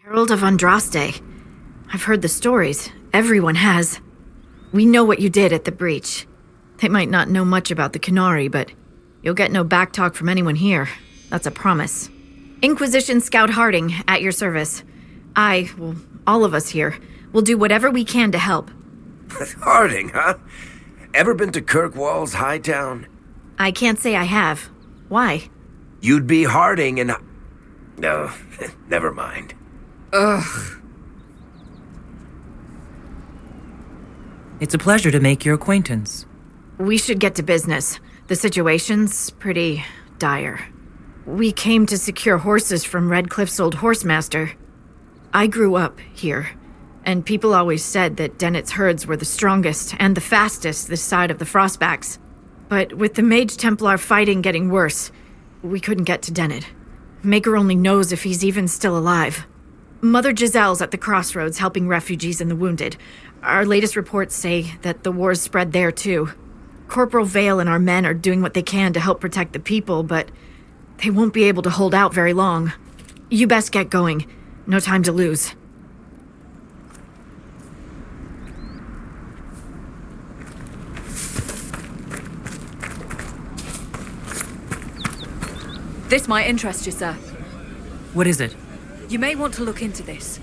Herald of Andraste. I've heard the stories. Everyone has. We know what you did at the breach. They might not know much about the Qunari, but you'll get no backtalk from anyone here. That's a promise. Inquisition Scout Harding, at your service. All of us here, will do whatever we can to help. Harding, huh? Ever been to Kirkwall's Hightown? I can't say I have. Why? You'd be Harding and... No, never mind. Ugh. It's a pleasure to make your acquaintance. We should get to business. The situation's pretty dire. We came to secure horses from Redcliffe's old horsemaster. I grew up here, and people always said that Dennett's herds were the strongest and the fastest this side of the Frostbacks. But with the Mage Templar fighting getting worse, we couldn't get to Dennett. Maker only knows if he's even still alive. Mother Giselle's at the crossroads helping refugees and the wounded. Our latest reports say that the war's spread there too. Corporal Vale and our men are doing what they can to help protect the people, but they won't be able to hold out very long. You best get going. No time to lose. This might interest you, sir. What is it? You may want to look into this.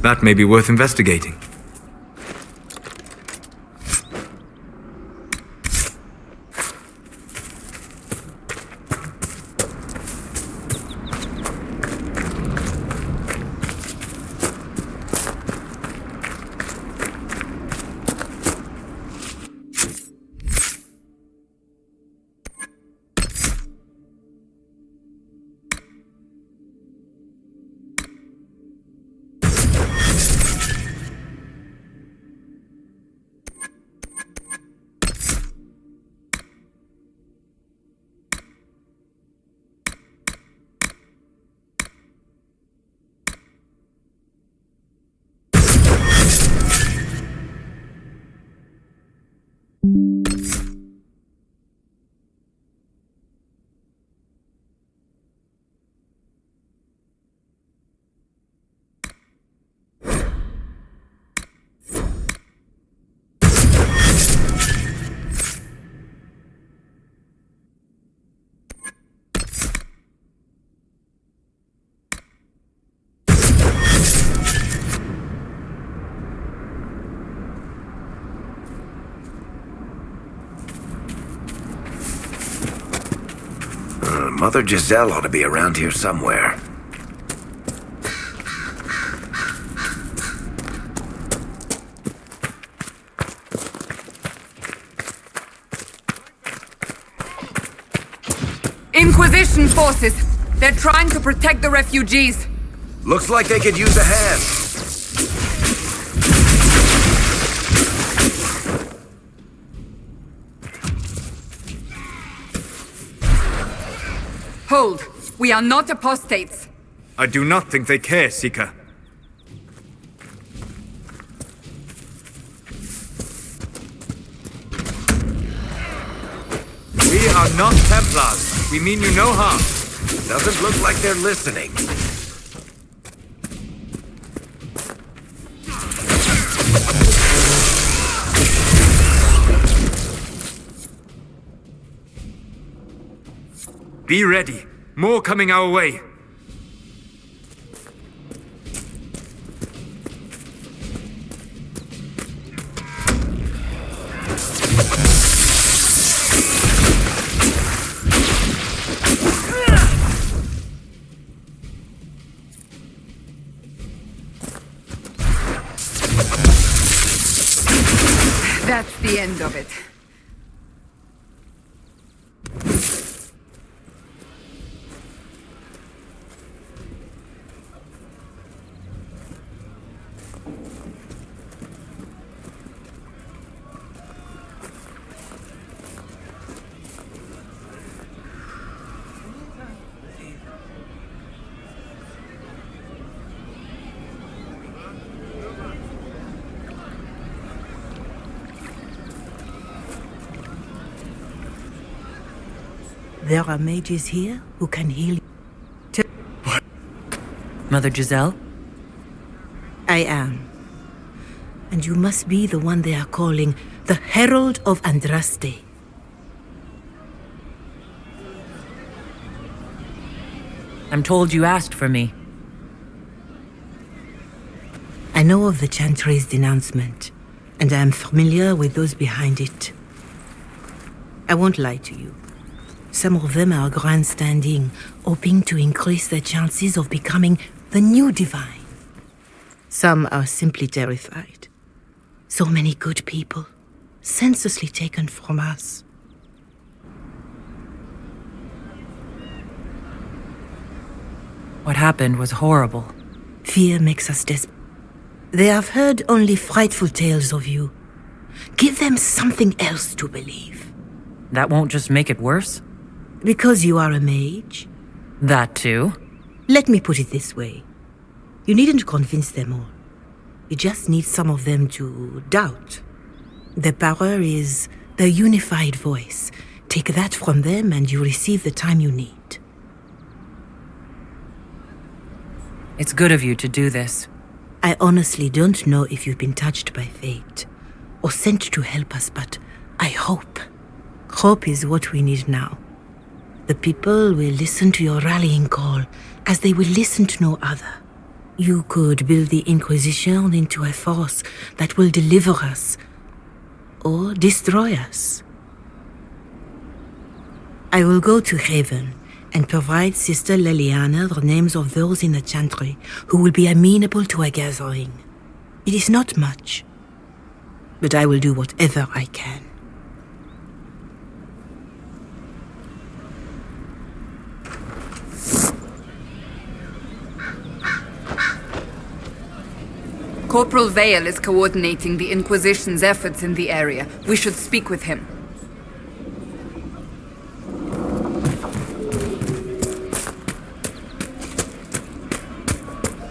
That may be worth investigating. Mother Giselle ought to be around here somewhere. Inquisition forces! They're trying to protect the refugees! Looks like they could use a hand. Hold! We are not apostates! I do not think they care, Seeker. We are not Templars. We mean you no harm. Doesn't look like they're listening. Be ready. More coming our way. That's the end of it. There are mages here who can heal you. Mother Giselle? I am. And you must be the one they are calling the Herald of Andraste. I'm told you asked for me. I know of the Chantry's denouncement, and I am familiar with those behind it. I won't lie to you. Some of them are grandstanding, hoping to increase their chances of becoming the new divine. Some are simply terrified. So many good people, senselessly taken from us. What happened was horrible. Fear makes us desperate. They have heard only frightful tales of you. Give them something else to believe. That won't just make it worse? Because you are a mage? That too? Let me put it this way. You needn't convince them all. You just need some of them to doubt. Their power is their unified voice. Take that from them and you receive the time you need. It's good of you to do this. I honestly don't know if you've been touched by fate or sent to help us, but I hope. Hope is what we need now. The people will listen to your rallying call as they will listen to no other. You could build the Inquisition into a force that will deliver us or destroy us. I will go to Haven and provide Sister Leliana the names of those in the Chantry who will be amenable to a gathering. It is not much, but I will do whatever I can. Corporal Vale is coordinating the Inquisition's efforts in the area. We should speak with him.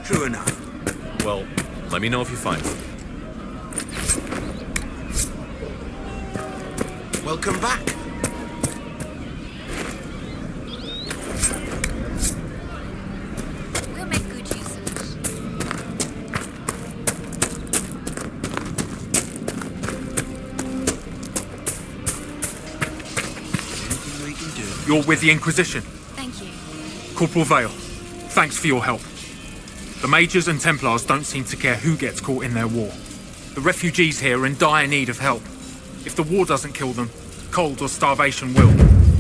True enough. Well, let me know if you find something. Welcome back. We'll make good use of it. Anything we can do? You're with the Inquisition. Thank you. Corporal Vale, thanks for your help. The Mages and Templars don't seem to care who gets caught in their war. The refugees here are in dire need of help. If the war doesn't kill them, cold or starvation will.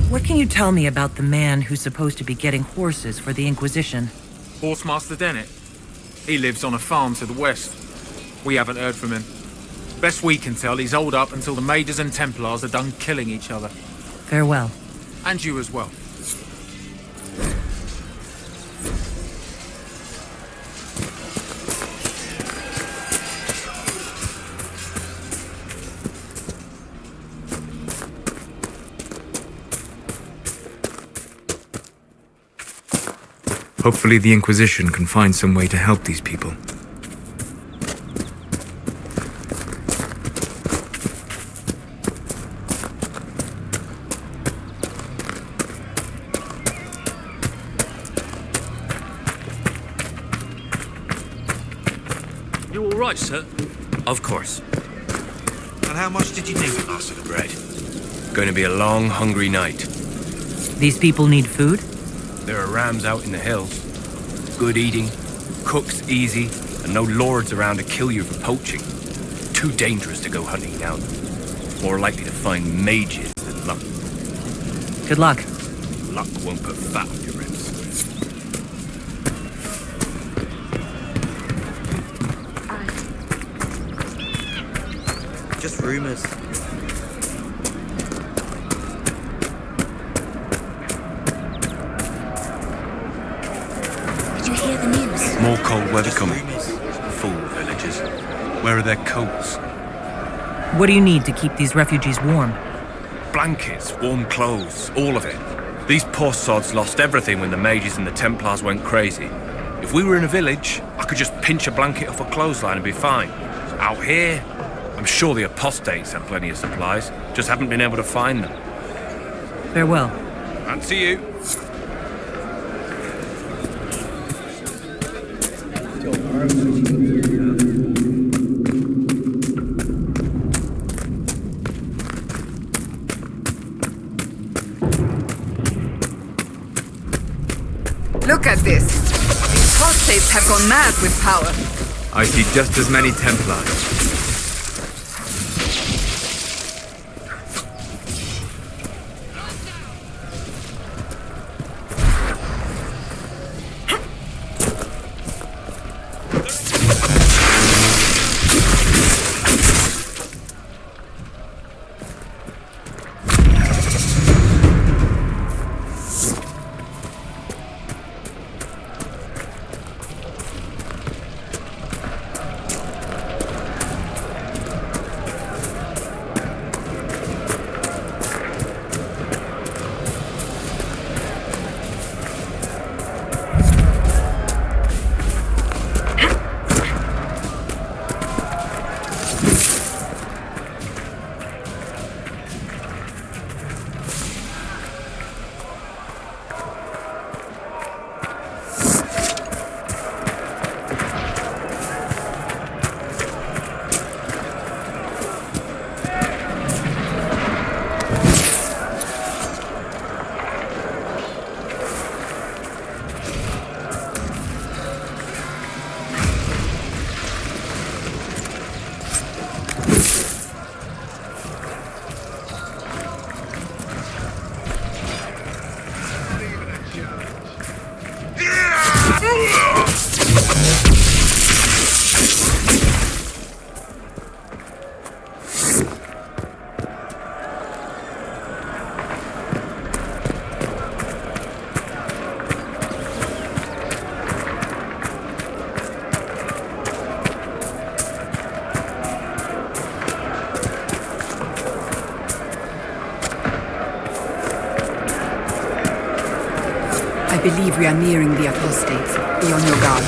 What can you tell me about the man who's supposed to be getting horses for the Inquisition? Horsemaster Dennett. He lives on a farm to the west. We haven't heard from him. Best we can tell, he's holed up until the Mages and Templars are done killing each other. Farewell. And you as well. Hopefully the Inquisition can find some way to help these people. You all right, sir? Of course. And how much did you need? Lost of the bread. Going to be a long, hungry night. These people need food? There are rams out in the hills. Good eating, cooks easy, and no lords around to kill you for poaching. Too dangerous to go hunting now. More likely to find mages than luck. Good luck. Luck won't put fat on your ribs. Just rumors. Did you hear the news? More cold weather Just coming. rumors. Fool villagers. Where are their coats? What do you need to keep these refugees warm? Blankets, warm clothes, all of it. These poor sods lost everything when the mages and the Templars went crazy. If we were in a village, I could just pinch a blanket off a clothesline and be fine. Out here, I'm sure the apostates have plenty of supplies, just haven't been able to find them. Farewell. Fancy you. Look at this. These apostates have gone mad with power. I see just as many Templars. I believe we are nearing the apostates. Be on your guard.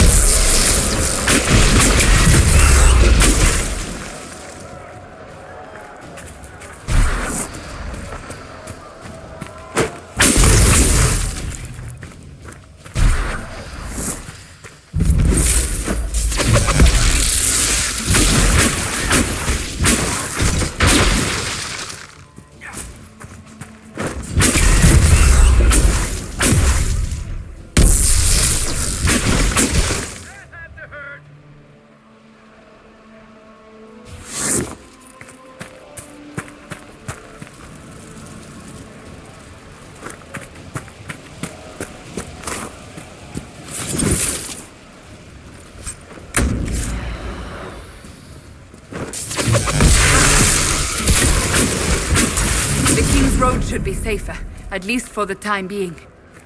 Road should be safer, at least for the time being.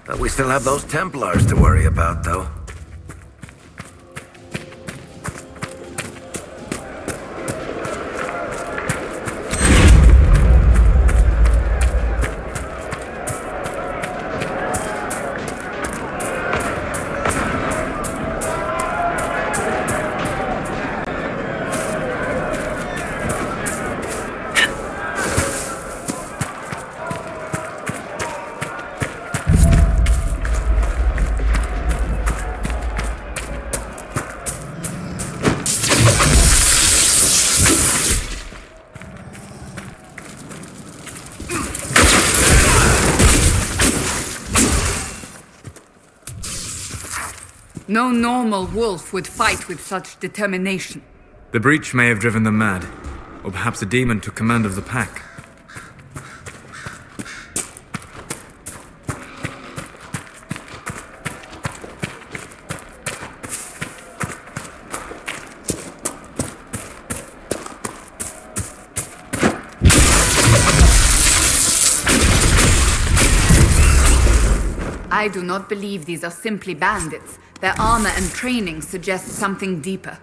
But we still have those Templars to worry about, though. No normal wolf would fight with such determination. The breach may have driven them mad, or perhaps a demon took command of the pack. I do not believe these are simply bandits. Their armor and training suggest something deeper.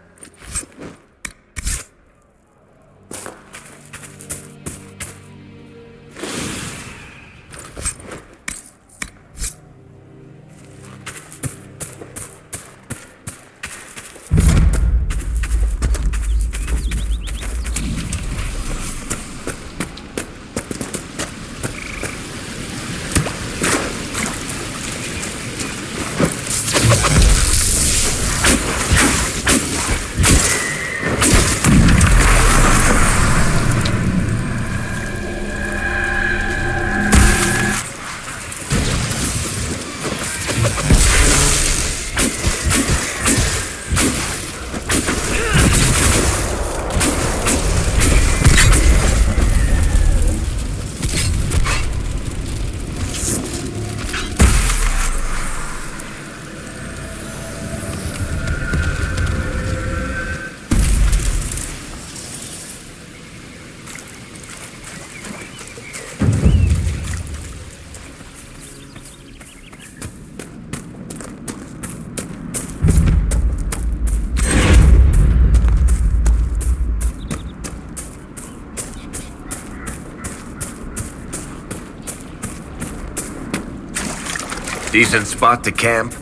Decent spot to camp.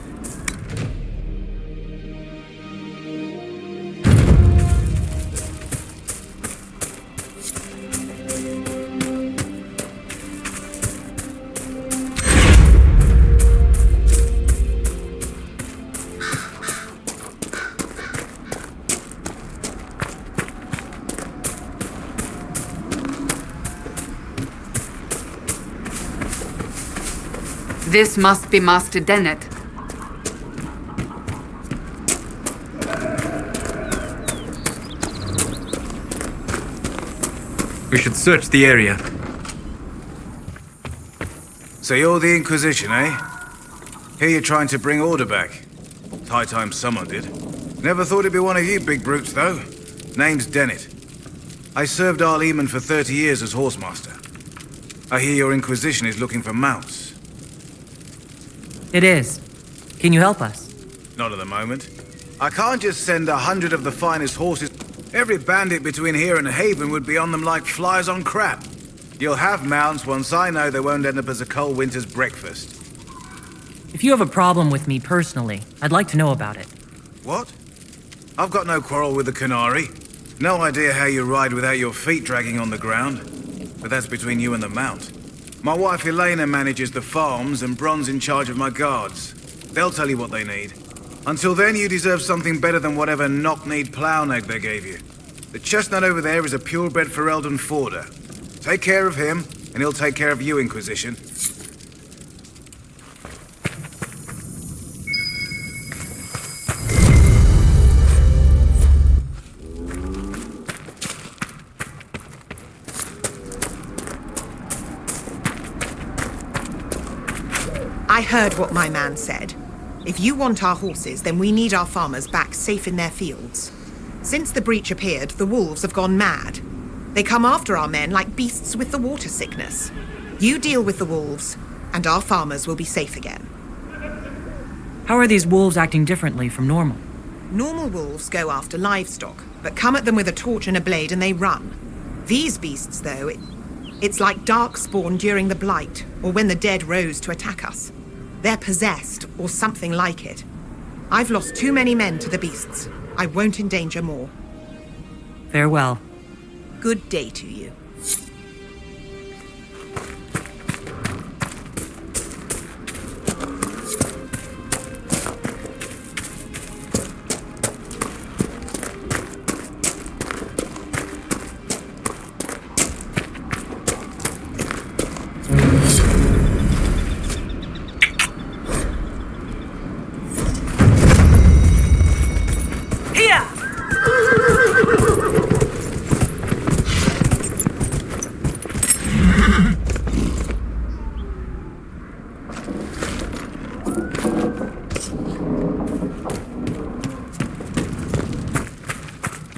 This must be Master Dennett. We should search the area. So you're the Inquisition, eh? Here you're trying to bring order back. It's high time someone did. Never thought it'd be one of you big brutes, though. Name's Dennett. I served Arleman for 30 years as horsemaster. I hear your Inquisition is looking for mounts. It is. Can you help us? Not at the moment. I can't just send 100 of the finest horses. Every bandit between here and Haven would be on them like flies on crap. You'll have mounts once I know they won't end up as a cold winter's breakfast. If you have a problem with me personally, I'd like to know about it. What? I've got no quarrel with the Qunari. No idea how you ride without your feet dragging on the ground. But that's between you and the mount. My wife Elena manages the farms and Bron's in charge of my guards. They'll tell you what they need. Until then, you deserve something better than whatever knock-kneed plow-nag they gave you. The chestnut over there is a purebred Ferelden Forder. Take care of him, and he'll take care of you, Inquisition. I heard what my man said. If you want our horses, then we need our farmers back safe in their fields. Since the breach appeared, the wolves have gone mad. They come after our men like beasts with the water sickness. You deal with the wolves, and our farmers will be safe again. How are these wolves acting differently from normal? Normal wolves go after livestock, but come at them with a torch and a blade and they run. These beasts, though, it's like darkspawn during the Blight, or when the dead rose to attack us. They're possessed, or something like it. I've lost too many men to the beasts. I won't endanger more. Farewell. Good day to you.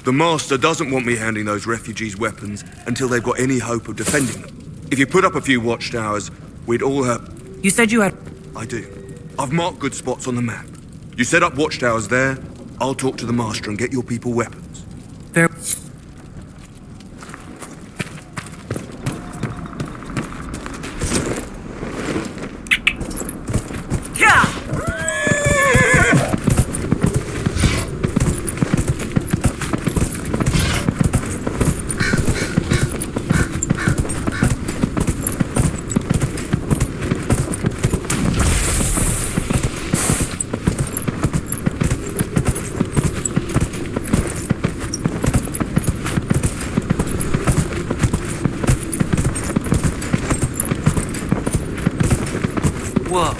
The Master doesn't want me handing those refugees weapons until they've got any hope of defending them. If you put up a few watchtowers, we'd all have... You said you had... I do. I've marked good spots on the map. You set up watchtowers there, I'll talk to the Master and get your people weapons. Very... Whoa.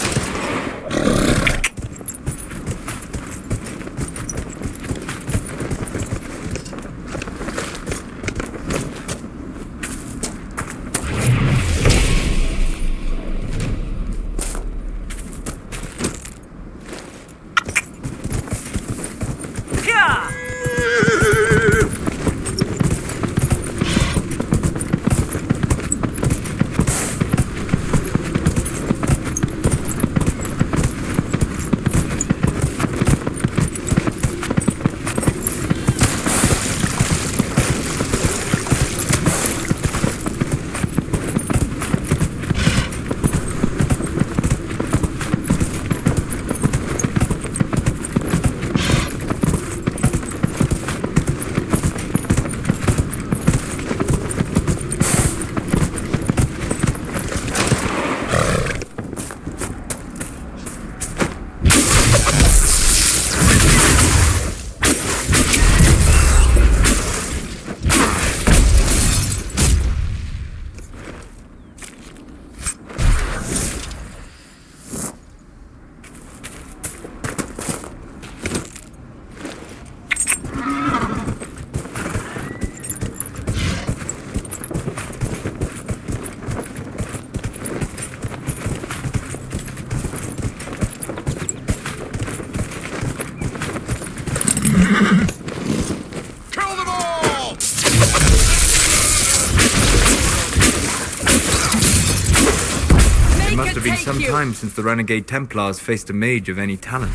It must have been some time since the Renegade Templars faced a mage of any talent.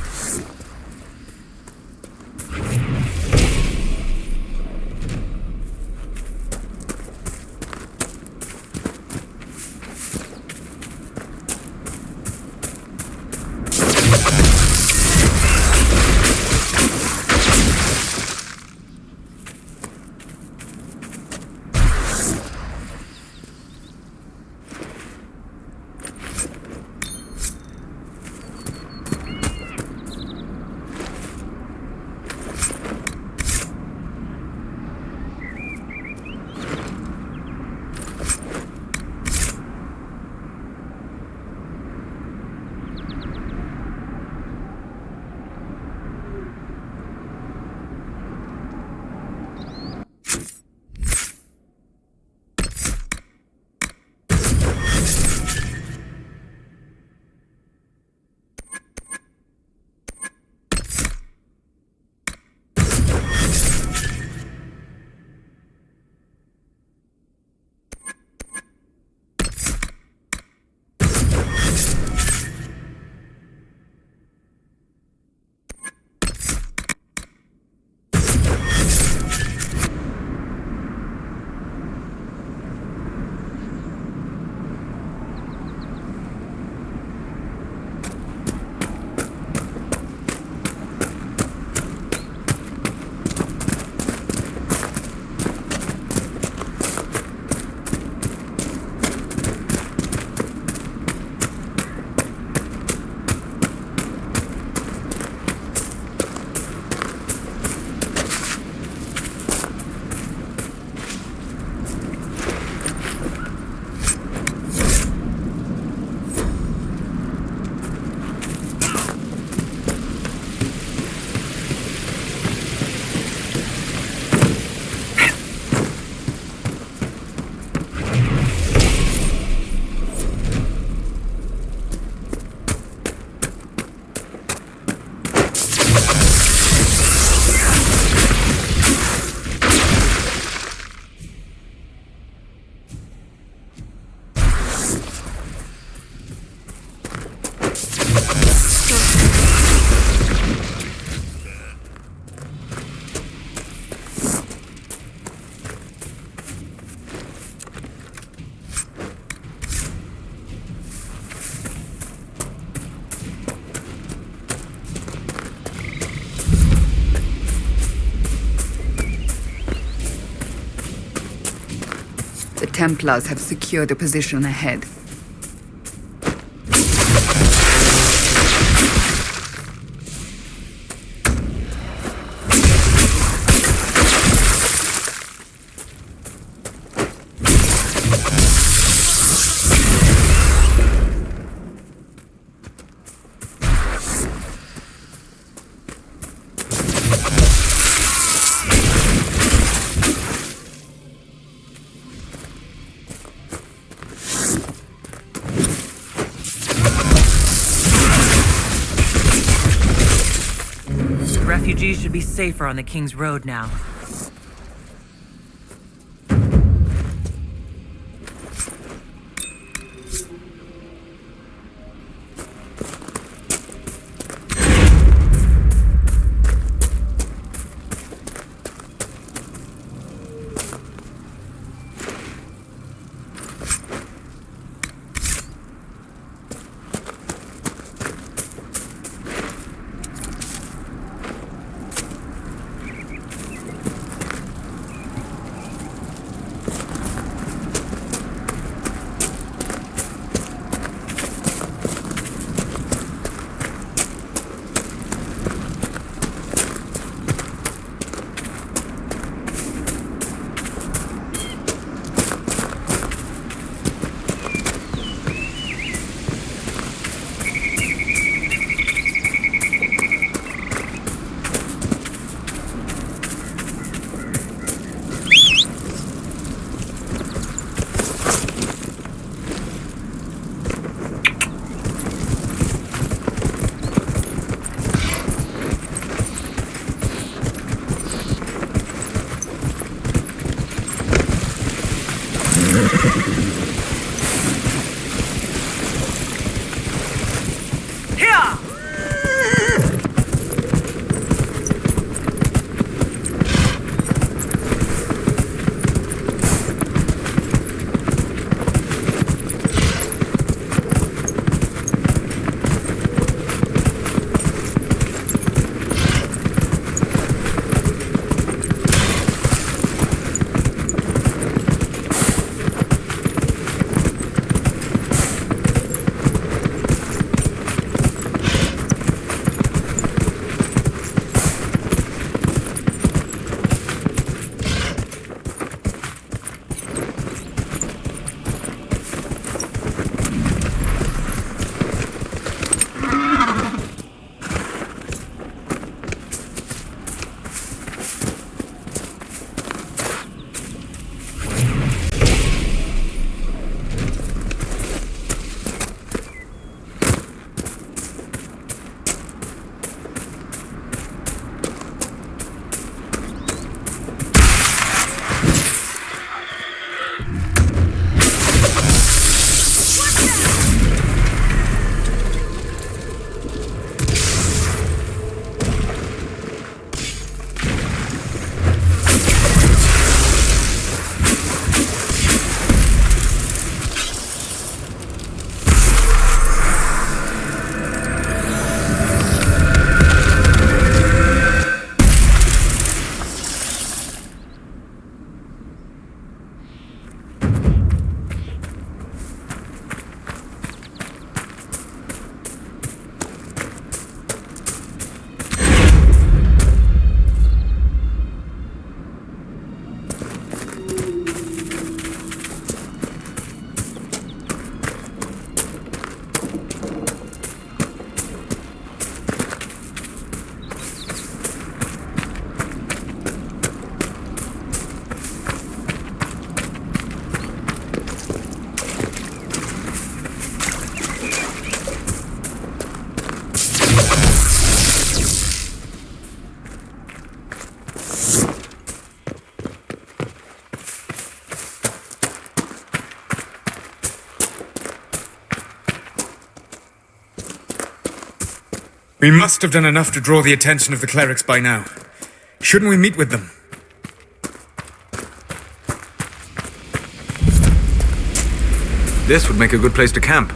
The Templars have secured a position ahead. Refugees should be safer on the King's Road now. We must have done enough to draw the attention of the clerics by now. Shouldn't we meet with them? This would make a good place to camp.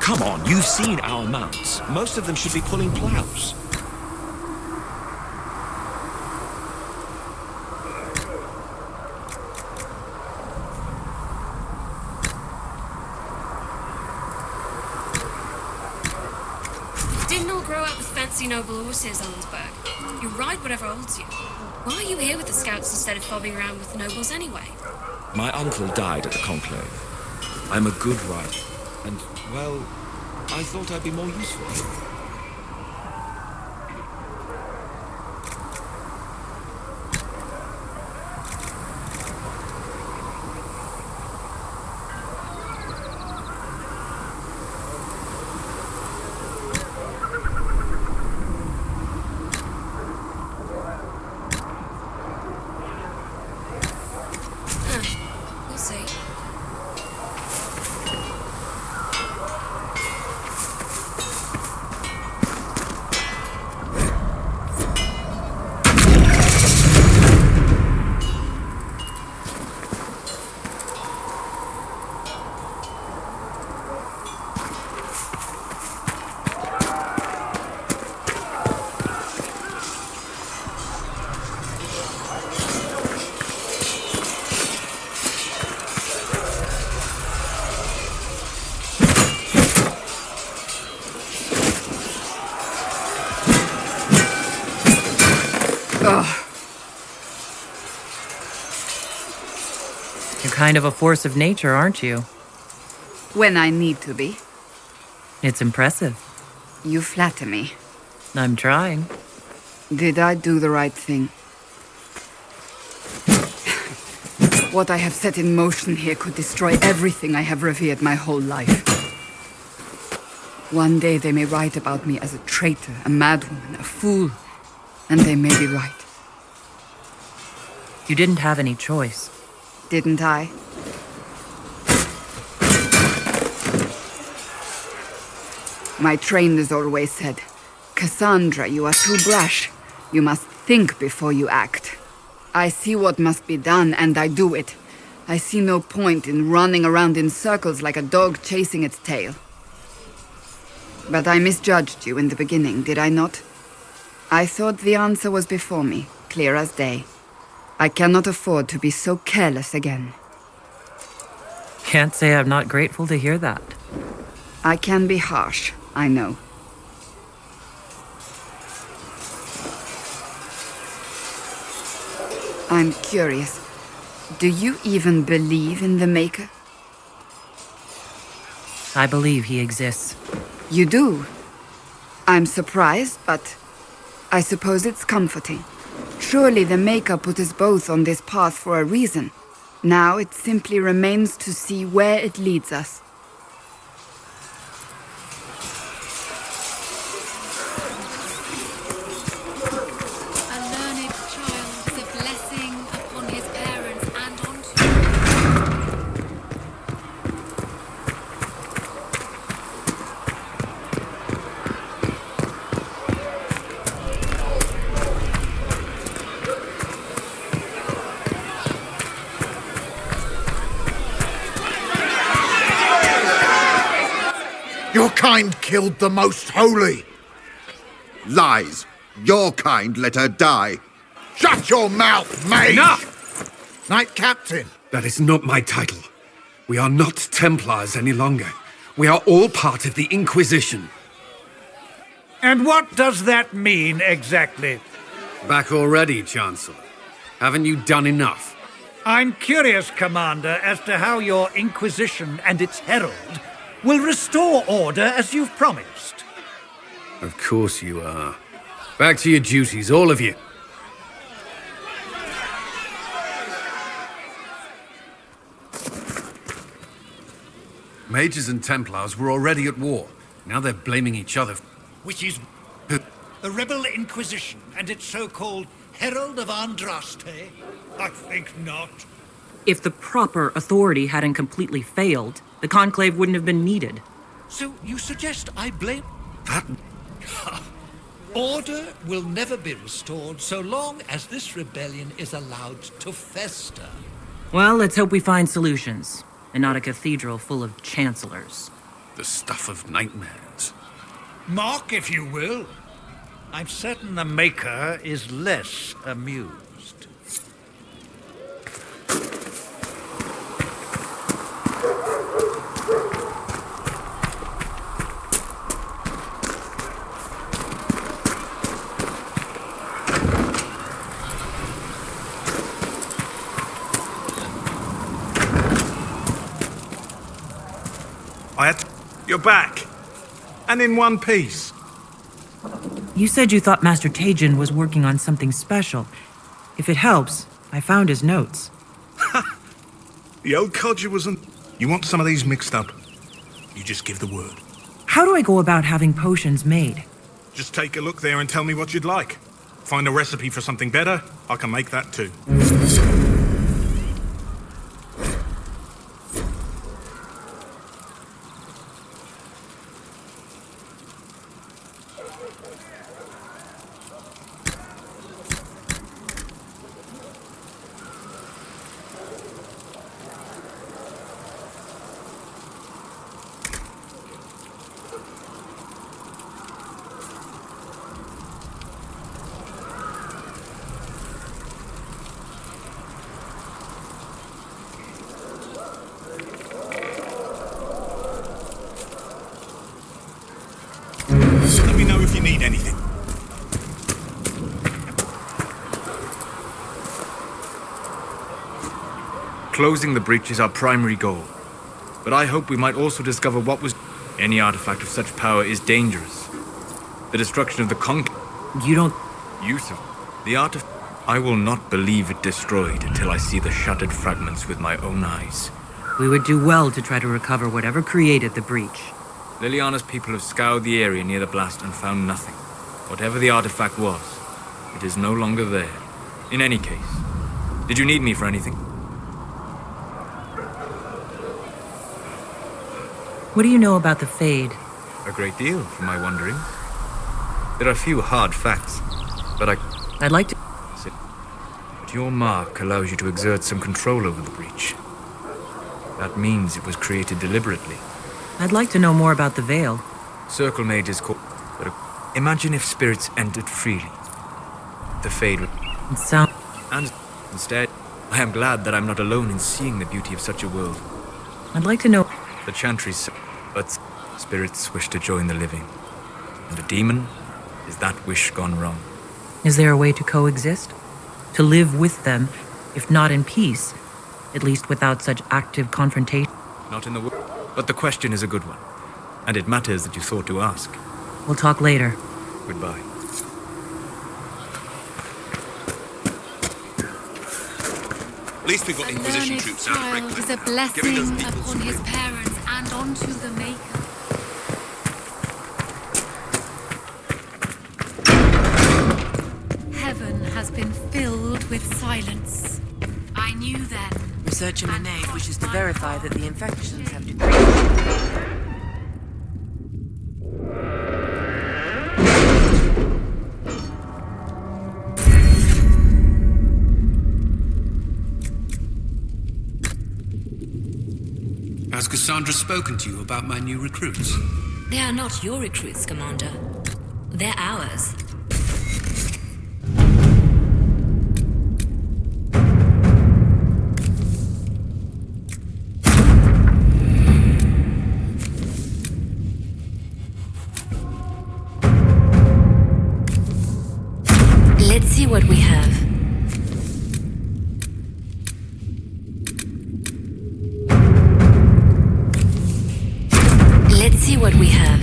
Come on, you've seen our mounts. Most of them should be pulling plows. Didn't all grow up with fancy noble horses, Arnsberg. You ride whatever holds you. Why are you here with the scouts instead of fobbing around with the nobles anyway? My uncle died at the conclave. I'm a good rider, and, well, I thought I'd be more useful. We'll see. You're kind of a force of nature, aren't you? When I need to be. It's impressive. You flatter me. I'm trying. Did I do the right thing? What I have set in motion here could destroy everything I have revered my whole life. One day they may write about me as a traitor, a madwoman, a fool, and they may be right. You didn't have any choice. Didn't I? My trainers always said, Cassandra, you are too brash. You must think before you act. I see what must be done, and I do it. I see no point in running around in circles like a dog chasing its tail. But I misjudged you in the beginning, did I not? I thought the answer was before me, clear as day. I cannot afford to be so careless again. Can't say I'm not grateful to hear that. I can be harsh, I know. I'm curious. Do you even believe in the Maker? I believe he exists. You do? I'm surprised, but I suppose it's comforting. Surely the Maker put us both on this path for a reason. Now it simply remains to see where it leads us. A learned child, the blessing upon his parents and on Your kind killed the most holy. Lies. Your kind let her die. Shut your mouth, mage! Enough! Knight Captain. That is not my title. We are not Templars any longer. We are all part of the Inquisition. And what does that mean, exactly? Back already, Chancellor. Haven't you done enough? I'm curious, Commander, as to how your Inquisition and its herald will restore order as you've promised. Of course you are. Back to your duties, all of you. Mages and Templars were already at war. Now they're blaming each other. Which is the Rebel Inquisition and its so-called Herald of Andraste? I think not. If the proper authority hadn't completely failed, the Conclave wouldn't have been needed. So you suggest I blame... That... Order will never be restored so long as this rebellion is allowed to fester. Well, let's hope we find solutions, and not a cathedral full of chancellors. The stuff of nightmares. Mock, if you will. I'm certain the Maker is less amused. You're back. And in one piece. You said you thought Master Tajin was working on something special. If it helps, I found his notes. The old codger wasn't... You want some of these mixed up? You just give the word. How do I go about having potions made? Just take a look there and tell me what you'd like. Find a recipe for something better, I can make that too. Let me know if you need anything. Closing the breach is our primary goal. But I hope we might also discover what was... Any artifact of such power is dangerous. The destruction of the You don't... Use of... The artifact... I will not believe it destroyed until I see the shattered fragments with my own eyes. We would do well to try to recover whatever created the breach. Liliana's people have scoured the area near the blast and found nothing. Whatever the artifact was, it is no longer there. In any case, did you need me for anything? What do you know about the Fade? A great deal, from my wanderings. There are few hard facts, but I'd like to... But your mark allows you to exert some control over the breach. That means it was created deliberately. I'd like to know more about the Veil. Circle mages call... But imagine if spirits entered freely. The Fade would... And instead, I am glad that I'm not alone in seeing the beauty of such a world. I'd like to know... The Chantry's... But spirits wish to join the living. And a demon is that wish gone wrong. Is there a way to coexist? To live with them, if not in peace, at least without such active confrontation? Not in the world. But the question is a good one. And it matters that you thought to ask. We'll talk later. Goodbye. At least we've got Inquisition troops out of Redcliffe. Is a blessing upon his parents and onto the Maker. Heaven has been filled with silence. I knew then. Researcher Mage wishes to verify that the infections have decreased. Has Cassandra spoken to you about my new recruits? They are not your recruits, Commander. They're ours. Let's see what we have. Let's see what we have.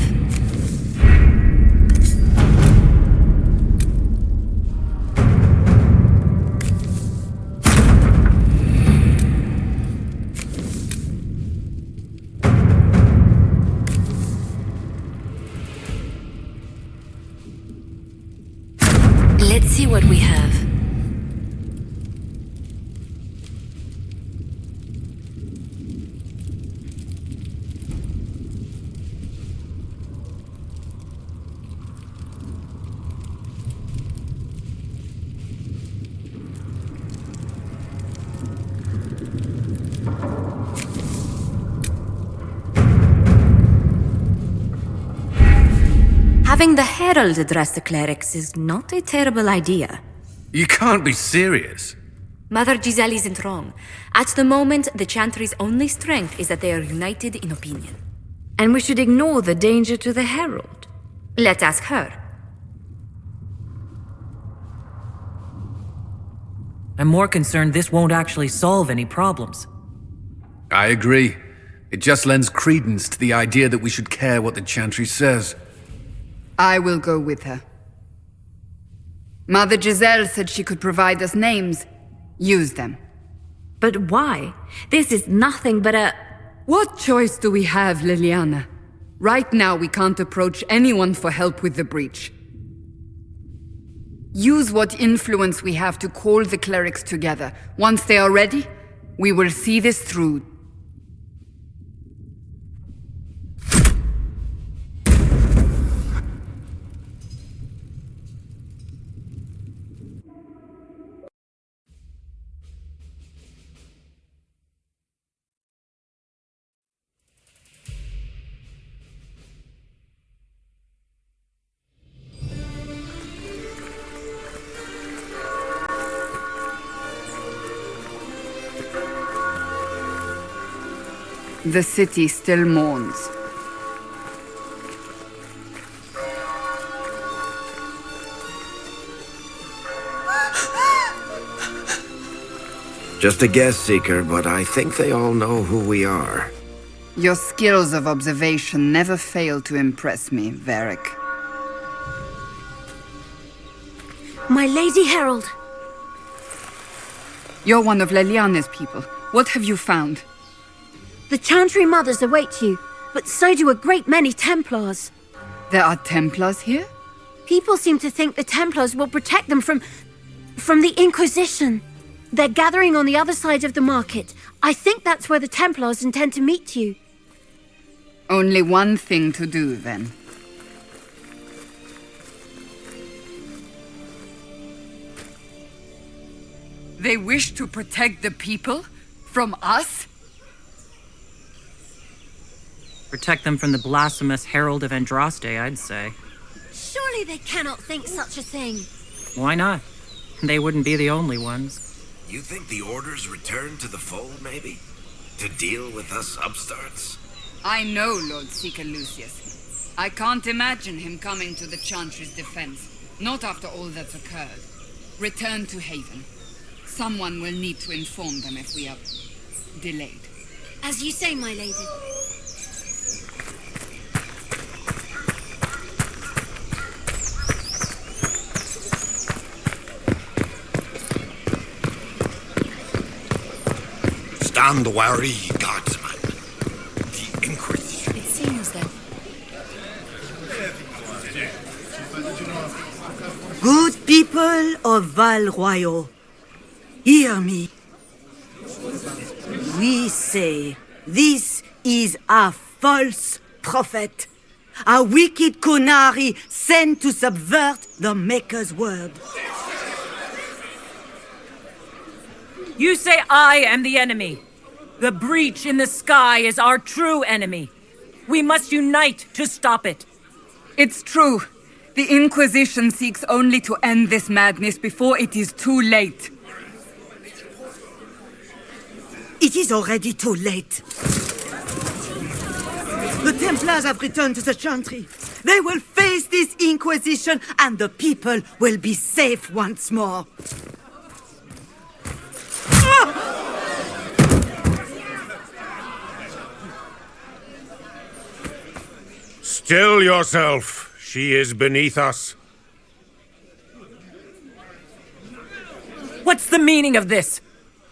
Let's see what we have. Having the Herald address the clerics is not a terrible idea. You can't be serious. Mother Giselle isn't wrong. At the moment, the Chantry's only strength is that they are united in opinion. And we should ignore the danger to the Herald. Let's ask her. I'm more concerned this won't actually solve any problems. I agree. It just lends credence to the idea that we should care what the Chantry says. I will go with her. Mother Giselle said she could provide us names. Use them. But why? This is nothing but a... What choice do we have, Liliana? Right now we can't approach anyone for help with the breach. Use what influence we have to call the clerics together. Once they are ready, we will see this through. The city still mourns. Just a guess, Seeker, but I think they all know who we are. Your skills of observation never fail to impress me, Varric. My Lady Herald! You're one of Leliana's people. What have you found? The Chantry Mothers await you, but so do a great many Templars. There are Templars here? People seem to think the Templars will protect them from the Inquisition. They're gathering on the other side of the market. I think that's where the Templars intend to meet you. Only one thing to do, then. They wish to protect the people? From us? Protect them from the blasphemous Herald of Andraste, I'd say. Surely they cannot think such a thing. Why not? They wouldn't be the only ones. You think the Order's returned to the fold, maybe? To deal with us upstarts? I know Lord Seeker Lucius. I can't imagine him coming to the Chantry's defense. Not after all that's occurred. Return to Haven. Someone will need to inform them if we are delayed. As you say, my lady. Stand wary, guardsman. The Inquisition. It seems that... Good people of Val Royal, hear me. We say this is a false prophet, a wicked Qunari sent to subvert the Maker's word. You say I am the enemy. The breach in the sky is our true enemy. We must unite to stop it. It's true. The Inquisition seeks only to end this madness before it is too late. It is already too late. The Templars have returned to the Chantry. They will face this Inquisition and the people will be safe once more. Still yourself. She is beneath us. What's the meaning of this?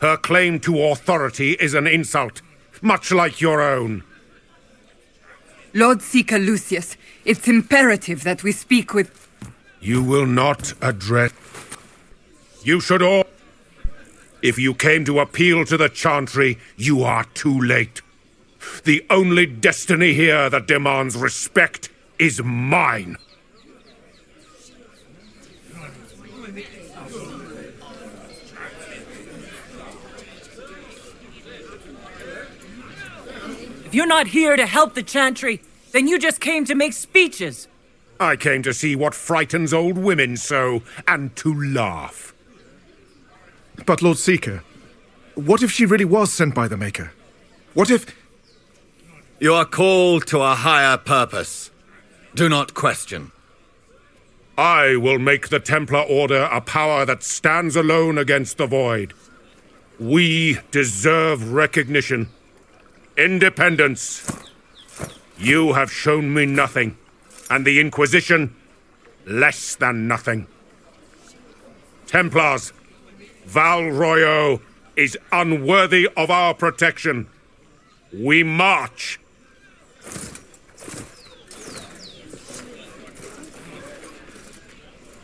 Her claim to authority is an insult, much like your own. Lord Seeker Lucius, it's imperative that we speak with... You will not address... You should all... If you came to appeal to the Chantry, you are too late. The only destiny here that demands respect is mine. If you're not here to help the Chantry, then you just came to make speeches. I came to see what frightens old women so, and to laugh. But Lord Seeker, what if she really was sent by the Maker? What if... You are called to a higher purpose. Do not question. I will make the Templar Order a power that stands alone against the Void. We deserve recognition. Independence. You have shown me nothing, and the Inquisition, less than nothing. Templars, Val Royo is unworthy of our protection. We march.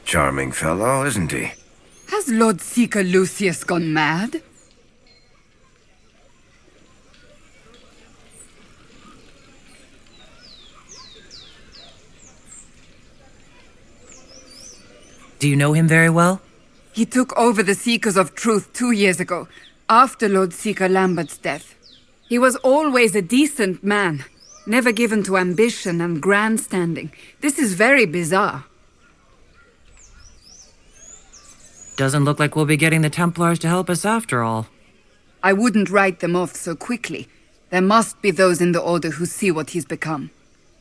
Charming fellow, isn't he? Has Lord Seeker Lucius gone mad? Do you know him very well? He took over the Seekers of Truth 2 years ago, after Lord Seeker Lambert's death. He was always a decent man, never given to ambition and grandstanding. This is very bizarre. Doesn't look like we'll be getting the Templars to help us after all. I wouldn't write them off so quickly. There must be those in the Order who see what he's become.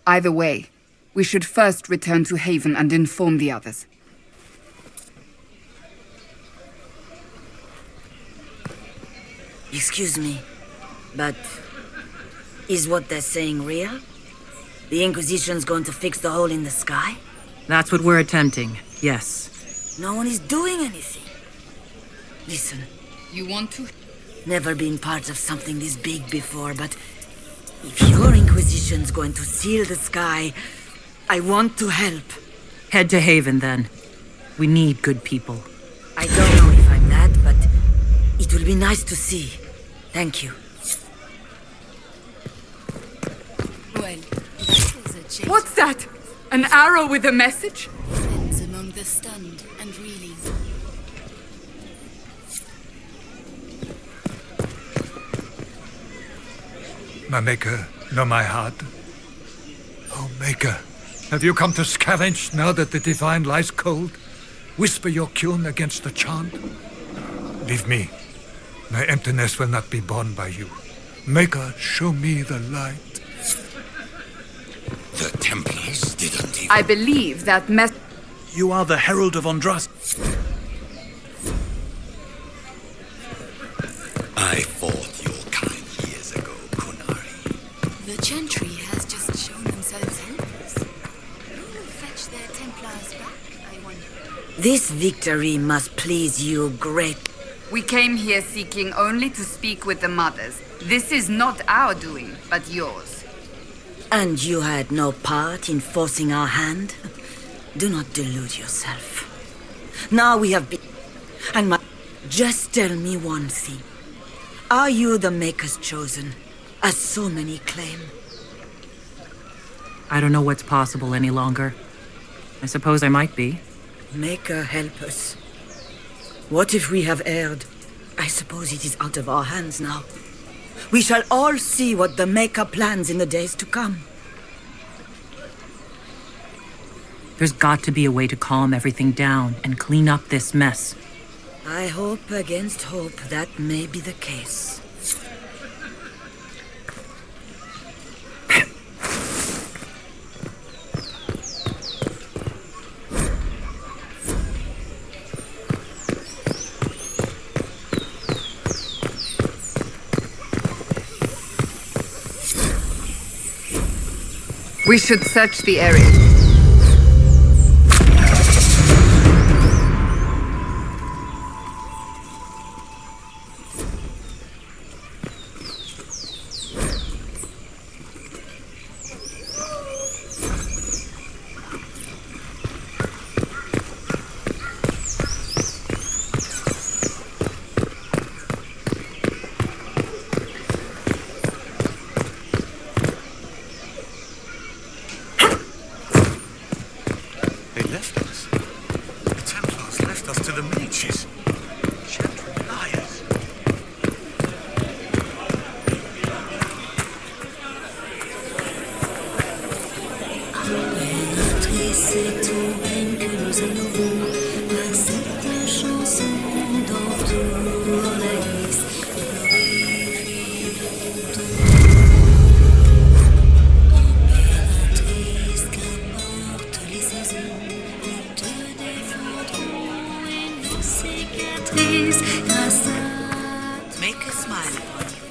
Either way, we should first return to Haven and inform the others. Excuse me, but is what they're saying real? The Inquisition's going to fix the hole in the sky? That's what we're attempting, yes. No one is doing anything. Listen. You want to? Never been part of something this big before, but if your Inquisition's going to seal the sky, I want to help. Head to Haven, then. We need good people. I don't know if I'm that, but it will be nice to see. Thank you. Well, that was a change. What's that? An arrow with a message? Friends among the stunned and reeling. My Maker, know my heart. Oh, Maker, have you come to scavenge now that the Divine lies cold? Whisper your Qun against the chant? Leave me. My emptiness will not be borne by you. Maker, show me the light. The Templars didn't even... I believe that You are the Herald of Andras. I fought your kind years ago, Qunari. The Chantry has just shown themselves helpless. Who will fetch their Templars back, I wonder? This victory must please you great. We came here seeking only to speak with the mothers. This is not our doing, but yours. And you had no part in forcing our hand? Do not delude yourself. Now we have been... And just tell me one thing. Are you the Maker's chosen, as so many claim? I don't know what's possible any longer. I suppose I might be. Maker, help us. What if we have erred? I suppose it is out of our hands now. We shall all see what the Maker plans in the days to come. There's got to be a way to calm everything down and clean up this mess. I hope against hope that may be the case. We should search the area. They left us. The Templars left us to the Mages. Chantry liars. Et c'est au règne que nous élevons par cette chanson dans tournevis. Impératrice, qu'importe les saisons, nous te défendrons et nos cicatrices grâce à... Make a smile upon you.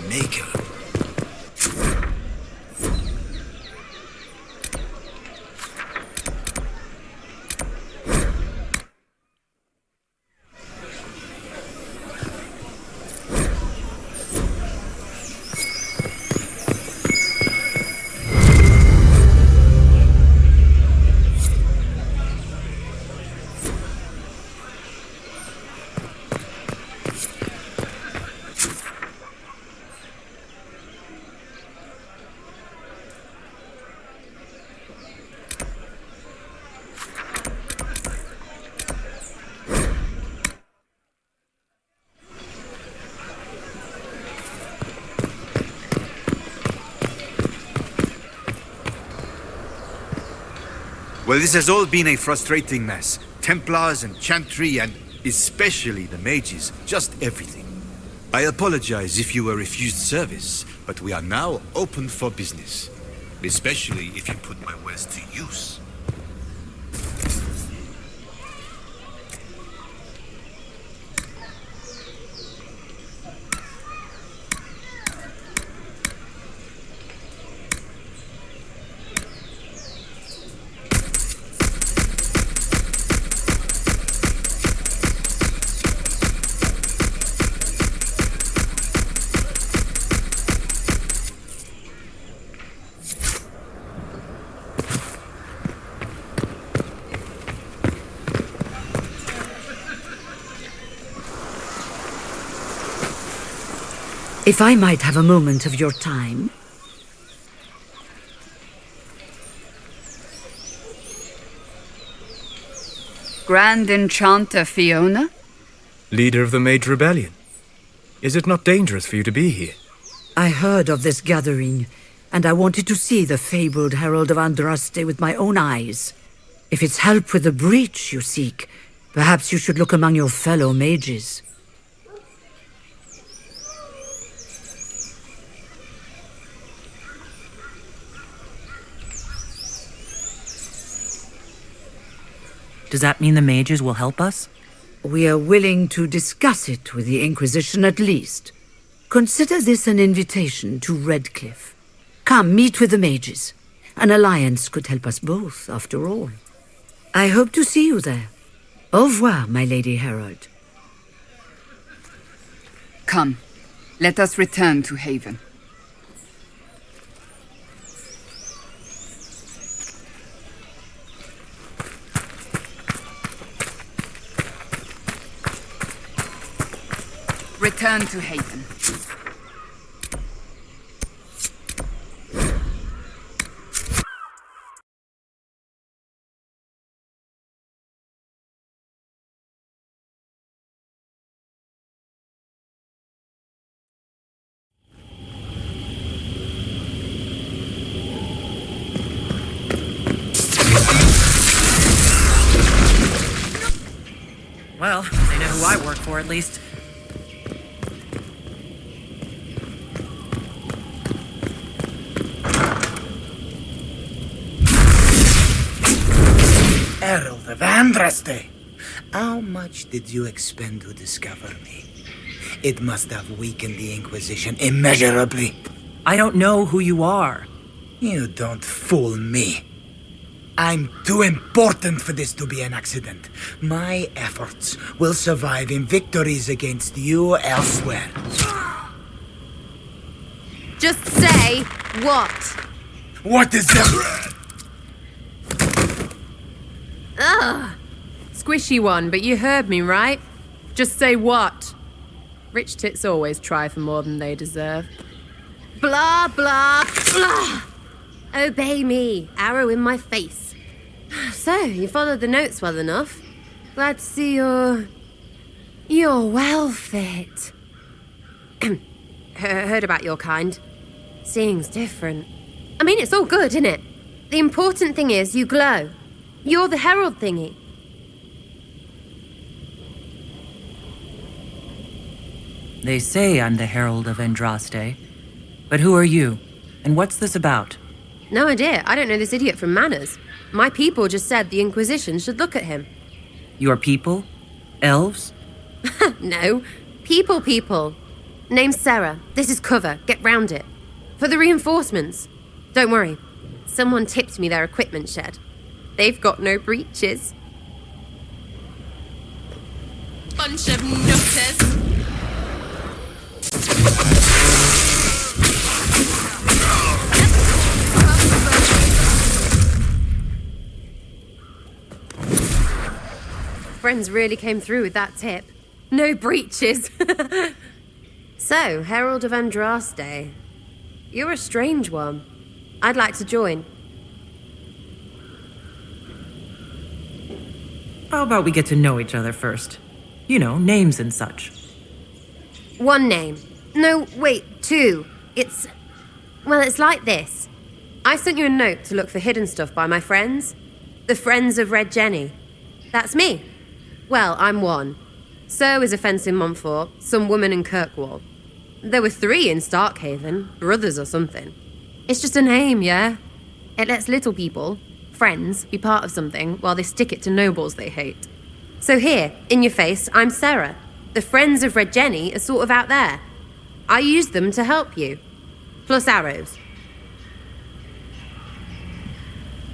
Maker. Well, this has all been a frustrating mess. Templars and Chantry and especially the mages. Just everything. I apologize if you were refused service, but we are now open for business. Especially if you put my wares to use. If I might have a moment of your time. Grand Enchanter Fiona? Leader of the Mage Rebellion. Is it not dangerous for you to be here? I heard of this gathering, and I wanted to see the fabled Herald of Andraste with my own eyes. If it's help with the breach you seek, perhaps you should look among your fellow mages. Does that mean the mages will help us? We are willing to discuss it with the Inquisition at least. Consider this an invitation to Redcliffe. Come, meet with the mages. An alliance could help us both, after all. I hope to see you there. Au revoir, my Lady Herald. Come, let us return to Haven. Return to Haven. Well, they know who I work for, at least. Herald of Andraste! How much did you expend to discover me? It must have weakened the Inquisition immeasurably. I don't know who you are. You don't fool me. I'm too important for this to be an accident. My efforts will survive in victories against you elsewhere. Just say what? What is that? Ugh! Squishy one, but you heard me, right? Just say what? Rich tits always try for more than they deserve. Blah, blah, blah! Obey me, arrow in my face. So, you followed the notes well enough. Glad to see you're well fit. heard about your kind. Seeing's different. I mean, it's all good, isn't it? The important thing is you glow. You're the herald thingy. They say I'm the Herald of Andraste. But who are you? And what's this about? No idea. I don't know this idiot from Manners. My people just said the Inquisition should look at him. Your people? Elves? No. People. Name's Sarah. This is cover. Get round it. For the reinforcements. Don't worry. Someone tipped me their equipment shed. They've got no breaches. Bunch of nutters. Friends really came through with that tip. No breaches. So, Herald of Andraste. You're a strange one. I'd like to join. How about we get to know each other first? You know, names and such. One name. No, wait, two. It's like this. I sent you a note to look for hidden stuff by my friends. The Friends of Red Jenny. That's me. Well, I'm one. So is a fence in Montfort, some woman in Kirkwall. There were 3 in Starkhaven, brothers or something. It's just a name, yeah? It lets little people, friends, be part of something while they stick it to nobles they hate. So here, in your face, I'm Sarah. The Friends of Red Jenny are sort of out there. I use them to help you. Plus arrows.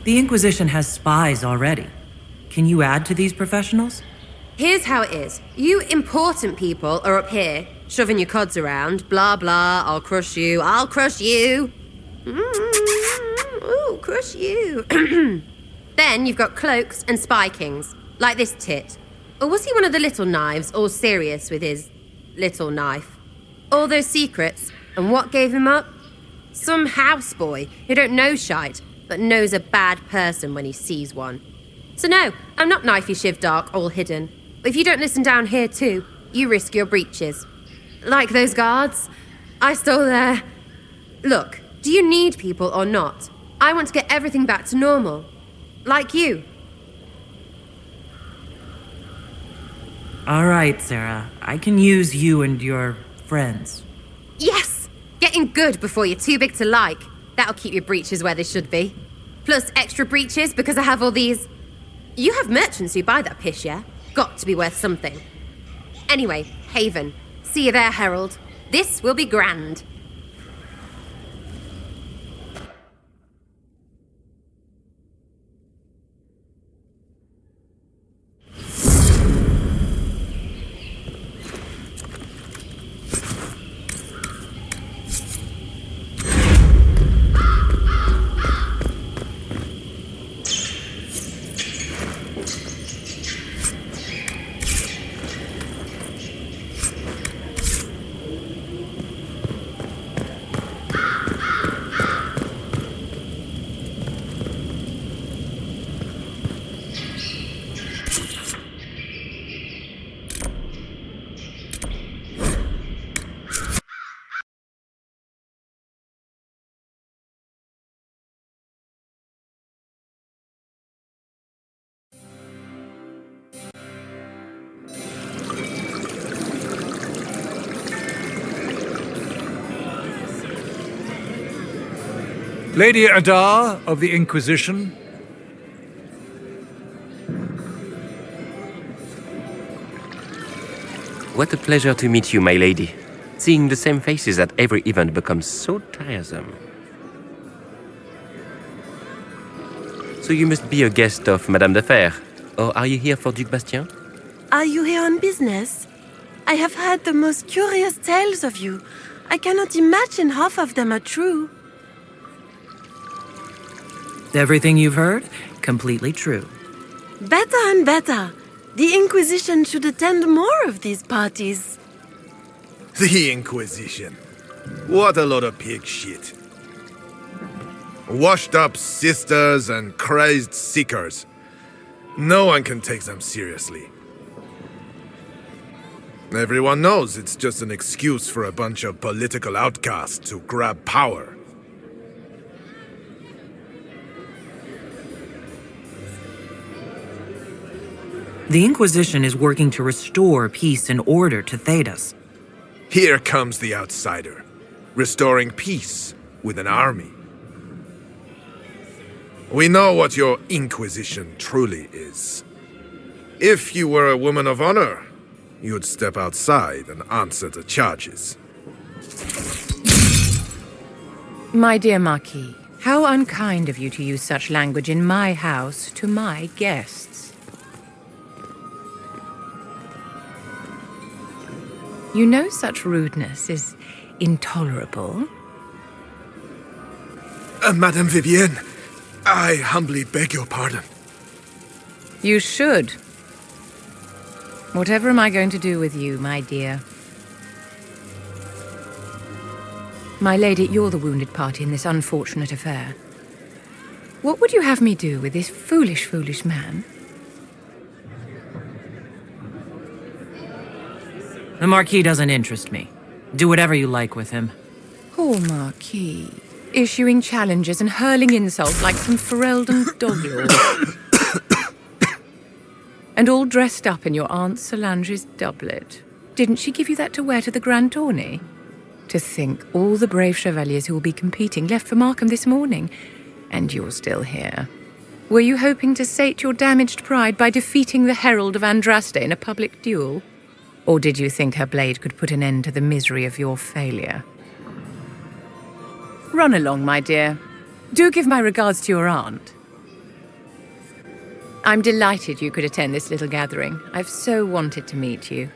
The Inquisition has spies already. Can you add to these professionals? Here's how it is. You important people are up here, shoving your cods around. Blah, blah, I'll crush you. Ooh, crush you. Then you've got cloaks and spy kings, like this tit. Or was he one of the little knives, all serious with his little knife? All those secrets, and what gave him up? Some houseboy who don't know shite, but knows a bad person when he sees one. So no, I'm not knifey shiv dark, all hidden. If you don't listen down here too, you risk your breeches. Like those guards, I stole their... Look, do you need people or not? I want to get everything back to normal. Like you. All right, Sarah. I can use you and your friends. Yes! Getting good before you're too big to like. That'll keep your breeches where they should be. Plus extra breeches because I have all these... You have merchants who buy that piss, yeah? Got to be worth something. Anyway, Haven. See you there, Herald. This will be grand. Lady Adar of the Inquisition. What a pleasure to meet you, my lady. Seeing the same faces at every event becomes so tiresome. So you must be a guest of Madame de Fer, or are you here for Duc Bastien? Are you here on business? I have heard the most curious tales of you. I cannot imagine half of them are true. Everything you've heard? Completely true. Better and better. The Inquisition should attend more of these parties. The Inquisition. What a lot of pig shit. Washed up sisters and crazed seekers. No one can take them seriously. Everyone knows it's just an excuse for a bunch of political outcasts to grab power. The Inquisition is working to restore peace and order to Thedas. Here comes the outsider, restoring peace with an army. We know what your Inquisition truly is. If you were a woman of honor, you'd step outside and answer the charges. My dear Marquis, how unkind of you to use such language in my house to my guests. You know such rudeness is intolerable. Madame Vivienne, I humbly beg your pardon. You should. Whatever am I going to do with you, my dear? My lady, you're the wounded party in this unfortunate affair. What would you have me do with this foolish, foolish man? The Marquis doesn't interest me. Do whatever you like with him. Poor Marquis. Issuing challenges and hurling insults like some Ferelden doglord. And all dressed up in your Aunt Solange's doublet. Didn't she give you that to wear to the Grand Tourney? To think all the brave chevaliers who will be competing left for Markham this morning, and you're still here. Were you hoping to sate your damaged pride by defeating the Herald of Andraste in a public duel? Or did you think her blade could put an end to the misery of your failure? Run along, my dear. Do give my regards to your aunt. I'm delighted you could attend this little gathering. I've so wanted to meet you.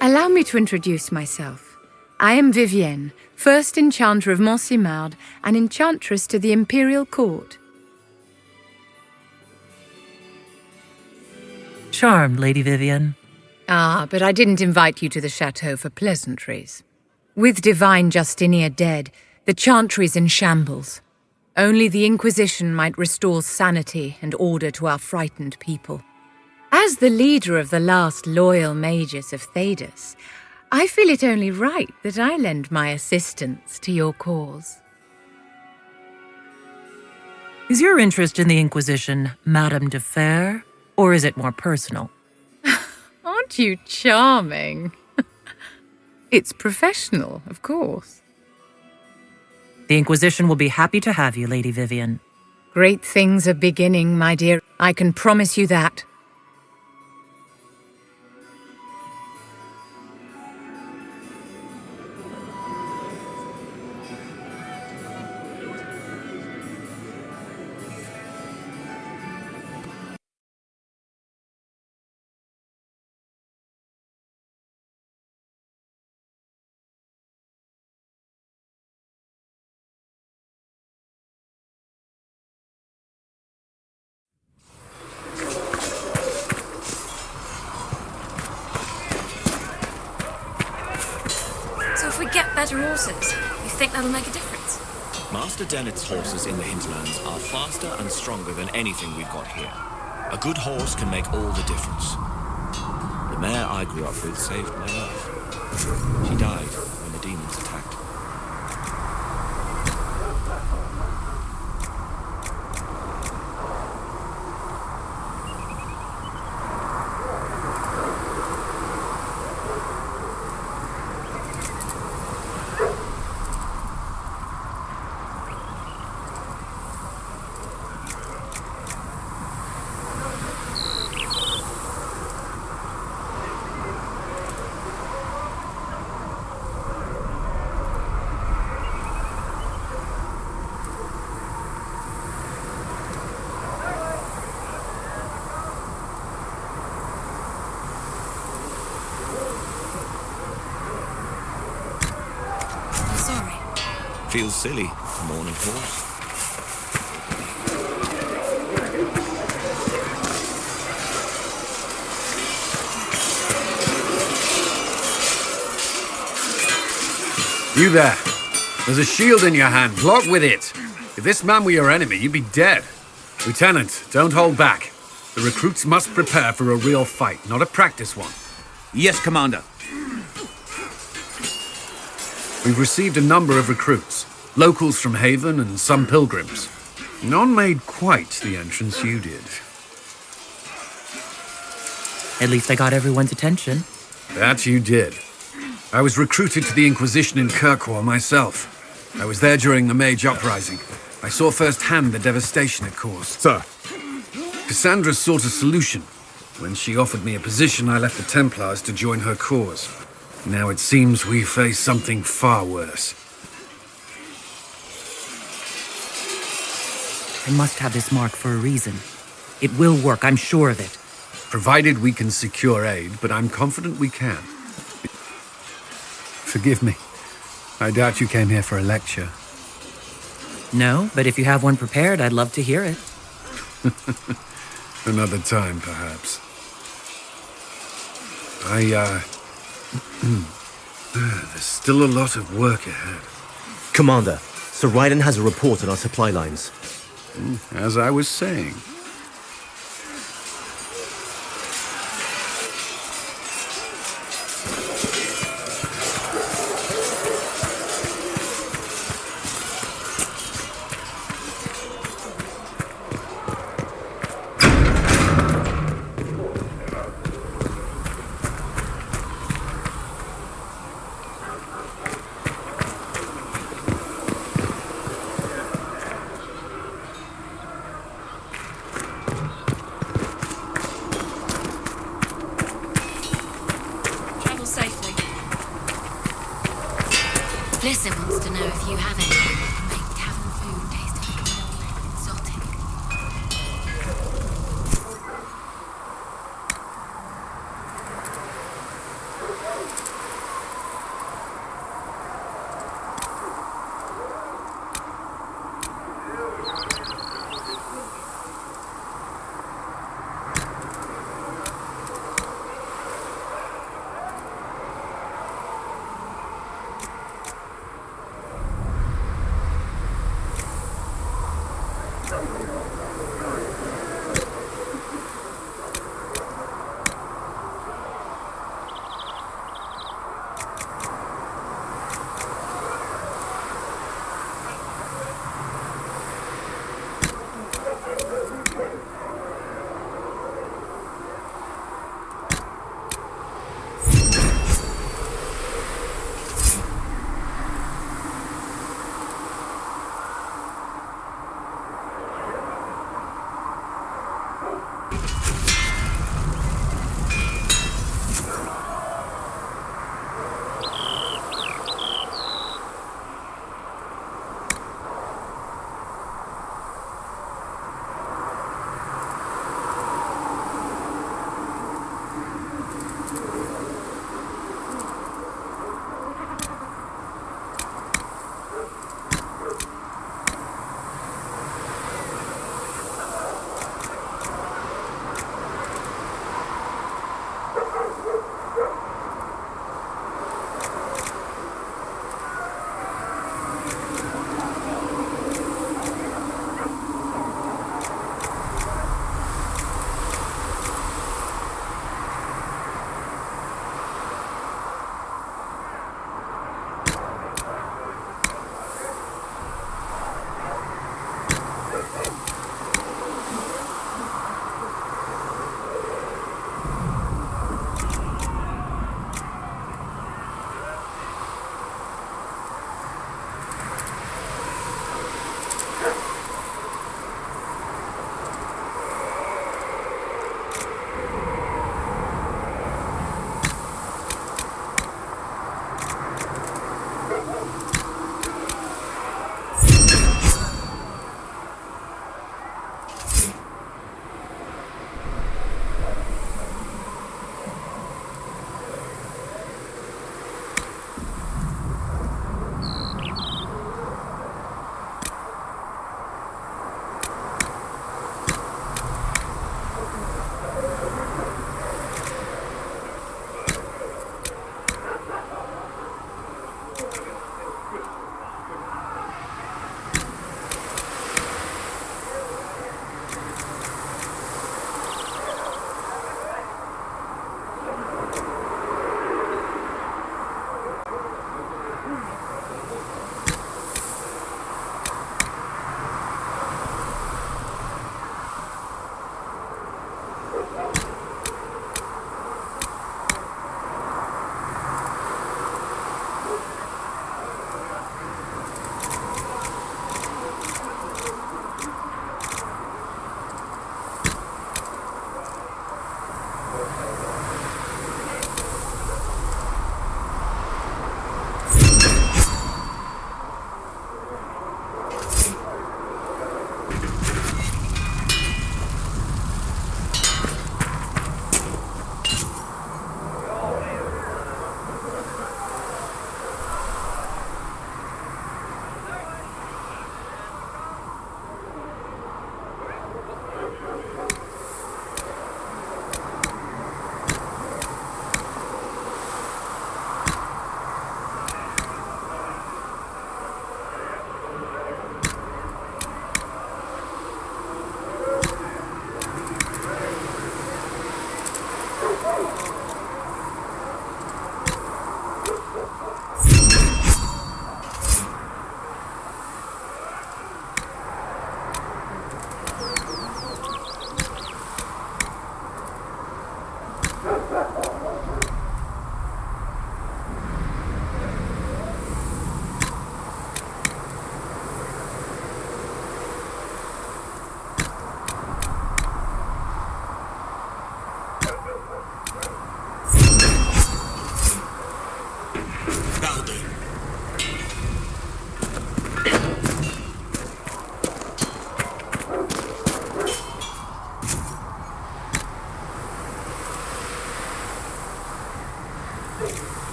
Allow me to introduce myself. I am Vivienne, first Enchanter of Montsimard and Enchantress to the Imperial Court. Charmed, Lady Vivienne. Ah, but I didn't invite you to the chateau for pleasantries. With Divine Justinia dead, the Chantry's in shambles. Only the Inquisition might restore sanity and order to our frightened people. As the leader of the last loyal mages of Thedas, I feel it only right that I lend my assistance to your cause. Is your interest in the Inquisition Madame de Fer, or is it more personal? Aren't you charming? It's professional, of course. The Inquisition will be happy to have you, Lady Vivienne. Great things are beginning, my dear. I can promise you that. So if we get better horses, you think that'll make a difference? Master Dennett's horses in the hinterlands are faster and stronger than anything we've got here. A good horse can make all the difference. The mare I grew up with saved my life. She died when the demons attacked. Feels silly, morning horse. You there. There's a shield in your hand. Block with it. If this man were your enemy, you'd be dead. Lieutenant, don't hold back. The recruits must prepare for a real fight, not a practice one. Yes, Commander. We've received a number of recruits. Locals from Haven and some pilgrims. None made quite the entrance you did. At least I got everyone's attention. That you did. I was recruited to the Inquisition in Kirkwall myself. I was there during the Mage Uprising. I saw firsthand the devastation it caused. Sir. Cassandra sought a solution. When she offered me a position, I left the Templars to join her cause. Now it seems we face something far worse. I must have this mark for a reason. It will work, I'm sure of it. Provided we can secure aid, but I'm confident we can. Forgive me. I doubt you came here for a lecture. No, but if you have one prepared, I'd love to hear it. Another time, perhaps. There's still a lot of work ahead. Commander, Sir Ryden has a report on our supply lines. As I was saying. Travel safely. Lissa wants to know if you have anything that can make tavern food taste a little more exotic.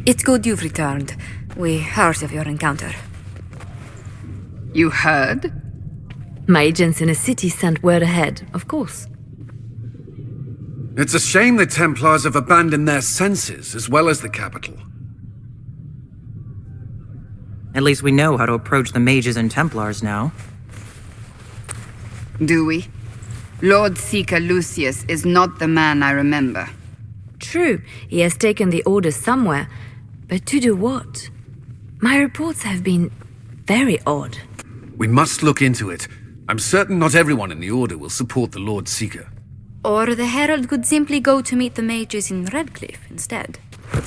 It's good you've returned. We heard of your encounter. You heard? My agents in the city sent word ahead, of course. It's a shame the Templars have abandoned their senses, as well as the capital. At least we know how to approach the mages and Templars now. Do we? Lord Seeker Lucius is not the man I remember. True, he has taken the Order somewhere, but to do what? My reports have been very odd. We must look into it. I'm certain not everyone in the Order will support the Lord Seeker. Or the Herald could simply go to meet the mages in Redcliffe instead.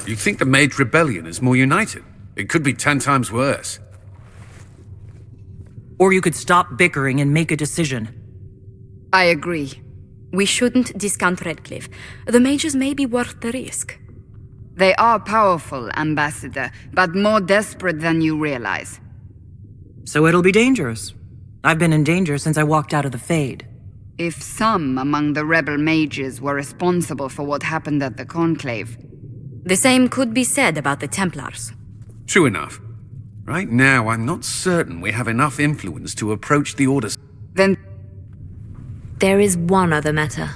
You think the Mage Rebellion is more united? It could be 10 times worse. Or you could stop bickering and make a decision. I agree. We shouldn't discount Redcliffe. The mages may be worth the risk. They are powerful, Ambassador, but more desperate than you realize. So it'll be dangerous. I've been in danger since I walked out of the Fade. If some among the rebel mages were responsible for what happened at the Conclave... The same could be said about the Templars. True enough. Right now, I'm not certain we have enough influence to approach the Order. Then... There is one other matter.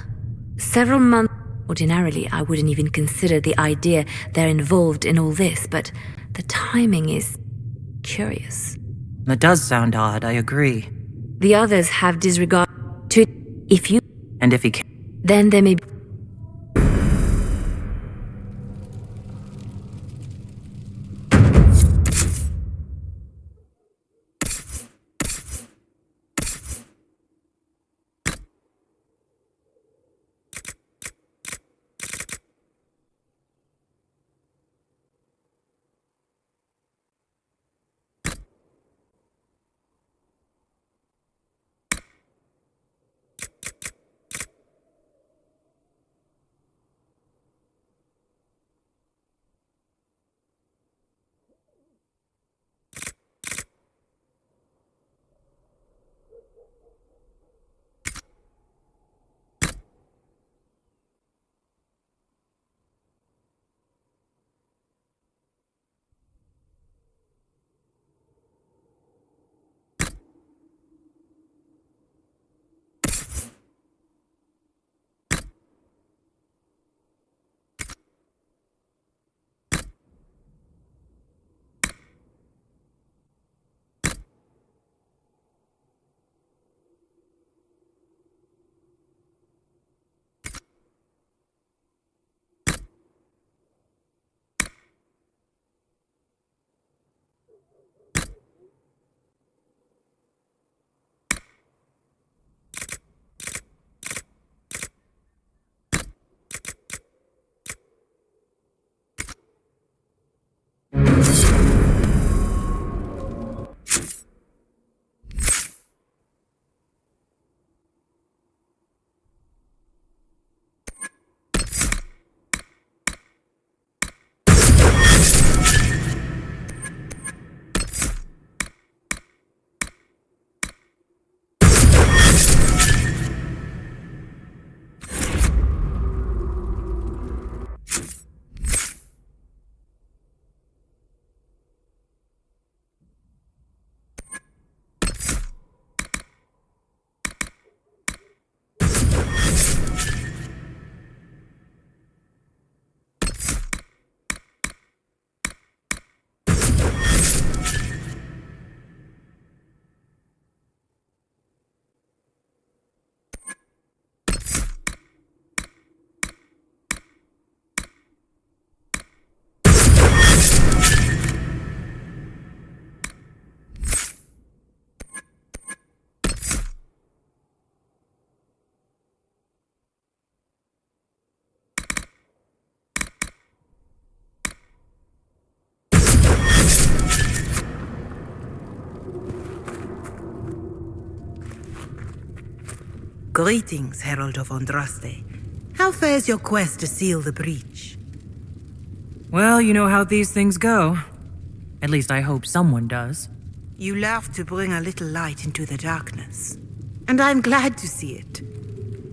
Several months... Ordinarily, I wouldn't even consider the idea they're involved in all this, but the timing is curious. That does sound odd, I agree. The others have disregard to... If you... And if he can... Then there may be... Greetings, Herald of Andraste. How fares your quest to seal the breach? Well, you know how these things go. At least I hope someone does. You laugh to bring a little light into the darkness. And I'm glad to see it.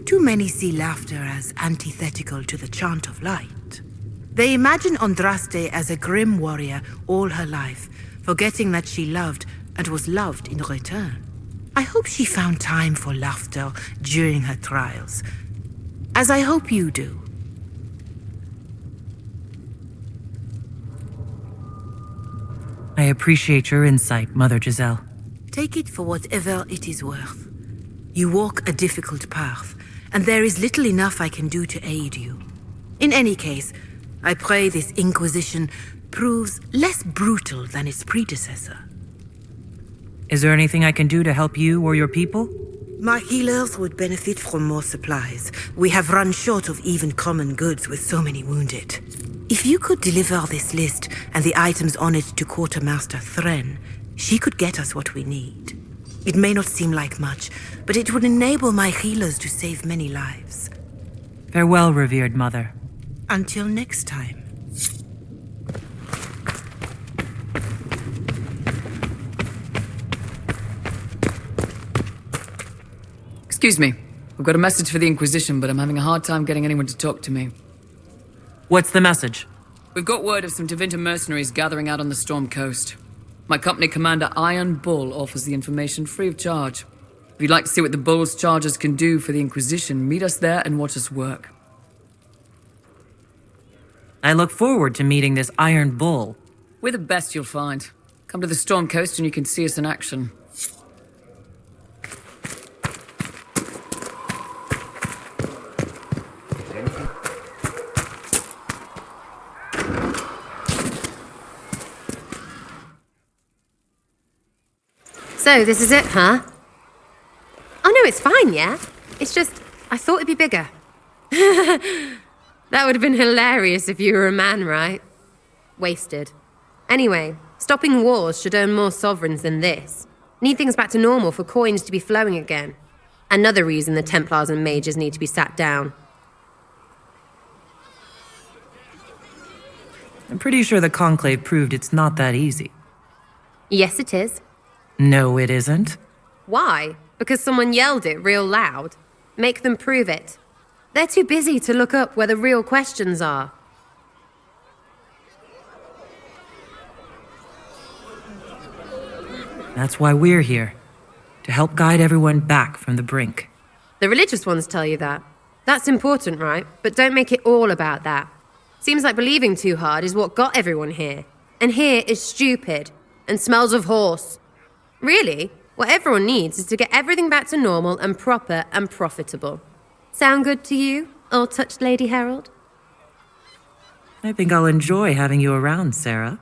Too many see laughter as antithetical to the chant of light. They imagine Andraste as a grim warrior all her life, forgetting that she loved and was loved in return. I hope she found time for laughter during her trials, as I hope you do. I appreciate your insight, Mother Giselle. Take it for whatever it is worth. You walk a difficult path, and there is little enough I can do to aid you. In any case, I pray this Inquisition proves less brutal than its predecessor. Is there anything I can do to help you or your people? My healers would benefit from more supplies. We have run short of even common goods with so many wounded. If you could deliver this list and the items on it to Quartermaster Thren, she could get us what we need. It may not seem like much, but it would enable my healers to save many lives. Farewell, revered mother. Until next time. Excuse me. We've got a message for the Inquisition, but I'm having a hard time getting anyone to talk to me. What's the message? We've got word of some Tevinter mercenaries gathering out on the Storm Coast. My company commander, Iron Bull, offers the information free of charge. If you'd like to see what the Bull's charges can do for the Inquisition, meet us there and watch us work. I look forward to meeting this Iron Bull. We're the best you'll find. Come to the Storm Coast and you can see us in action. So, this is it, huh? Oh no, it's fine, yeah? It's just, I thought it'd be bigger. That would have been hilarious if you were a man, right? Wasted. Anyway, stopping wars should earn more sovereigns than this. Need things back to normal for coins to be flowing again. Another reason the Templars and Mages need to be sat down. I'm pretty sure the Conclave proved it's not that easy. Yes, it is. No, it isn't. Why? Because someone yelled it real loud? Make them prove it. They're too busy to look up where the real questions are. That's why we're here. To help guide everyone back from the brink. The religious ones tell you that. That's important, right? But don't make it all about that. Seems like believing too hard is what got everyone here. And here is stupid. And smells of horse. Really, what everyone needs is to get everything back to normal and proper and profitable. Sound good to you, old-touched Lady Herald? I think I'll enjoy having you around, Sarah.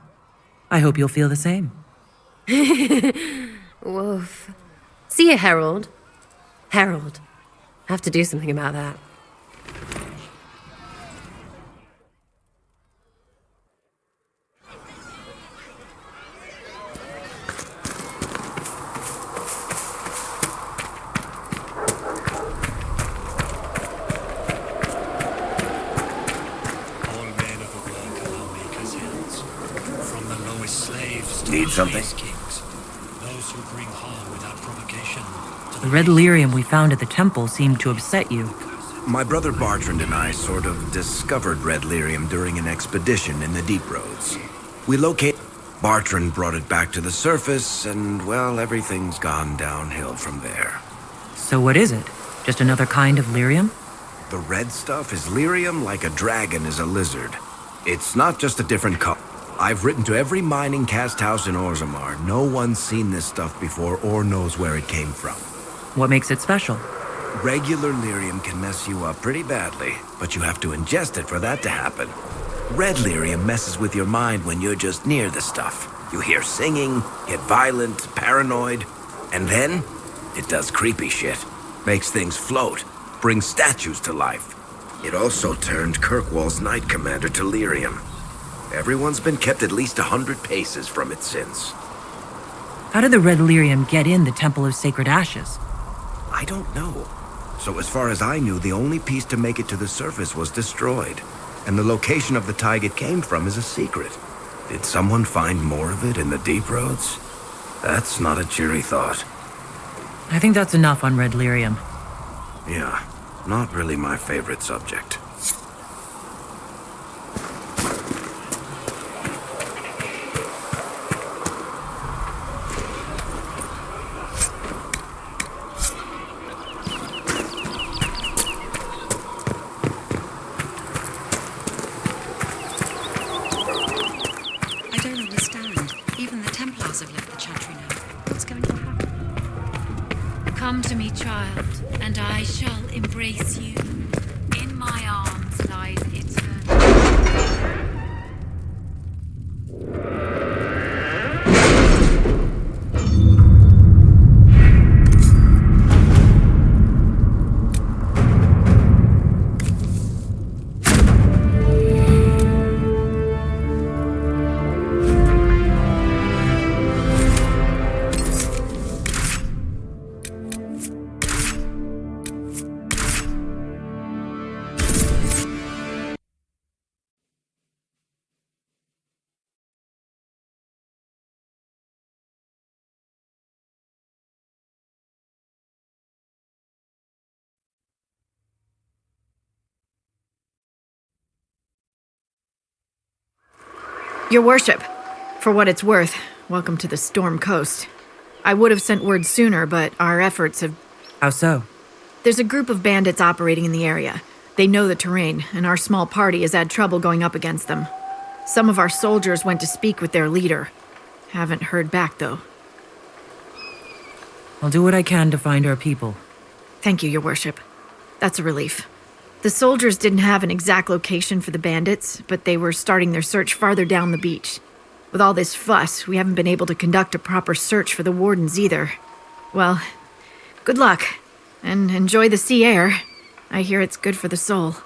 I hope you'll feel the same. Woof. See you, Herald. Herald. I have to do something about that. Need something? The red lyrium we found at the temple seemed to upset you. My brother Bertrand and I sort of discovered red lyrium during an expedition in the deep roads. We located... Bertrand brought it back to the surface, and, well, everything's gone downhill from there. So what is it? Just another kind of lyrium? The red stuff is lyrium like a dragon is a lizard. It's not just a different color. I've written to every mining cast house in Orzammar. No one's seen this stuff before or knows where it came from. What makes it special? Regular lyrium can mess you up pretty badly, but you have to ingest it for that to happen. Red lyrium messes with your mind when you're just near the stuff. You hear singing, get violent, paranoid, and then it does creepy shit. Makes things float, brings statues to life. It also turned Kirkwall's Knight Commander to lyrium. Everyone's been kept at least 100 paces from it since. How did the red lyrium get in the Temple of Sacred Ashes? I don't know. So as far as I knew, the only piece to make it to the surface was destroyed. And the location of the tide it came from is a secret. Did someone find more of it in the deep roads? That's not a cheery thought. I think that's enough on Red Lyrium. Yeah, not really my favorite subject. I don't understand. Even the Templars have left the Chantry now. What's going to happen? Come to me, child, and I shall embrace you. In my arms lies eternity. Your worship, for what it's worth, welcome to the Storm Coast. I would have sent word sooner, but our efforts have... How so? There's a group of bandits operating in the area. They know the terrain, and our small party has had trouble going up against them. Some of our soldiers went to speak with their leader. Haven't heard back, though. I'll do what I can to find our people. Thank you, Your Worship. That's a relief. The soldiers didn't have an exact location for the bandits, but they were starting their search farther down the beach. With all this fuss, we haven't been able to conduct a proper search for the wardens either. Well, good luck, and enjoy the sea air. I hear it's good for the soul.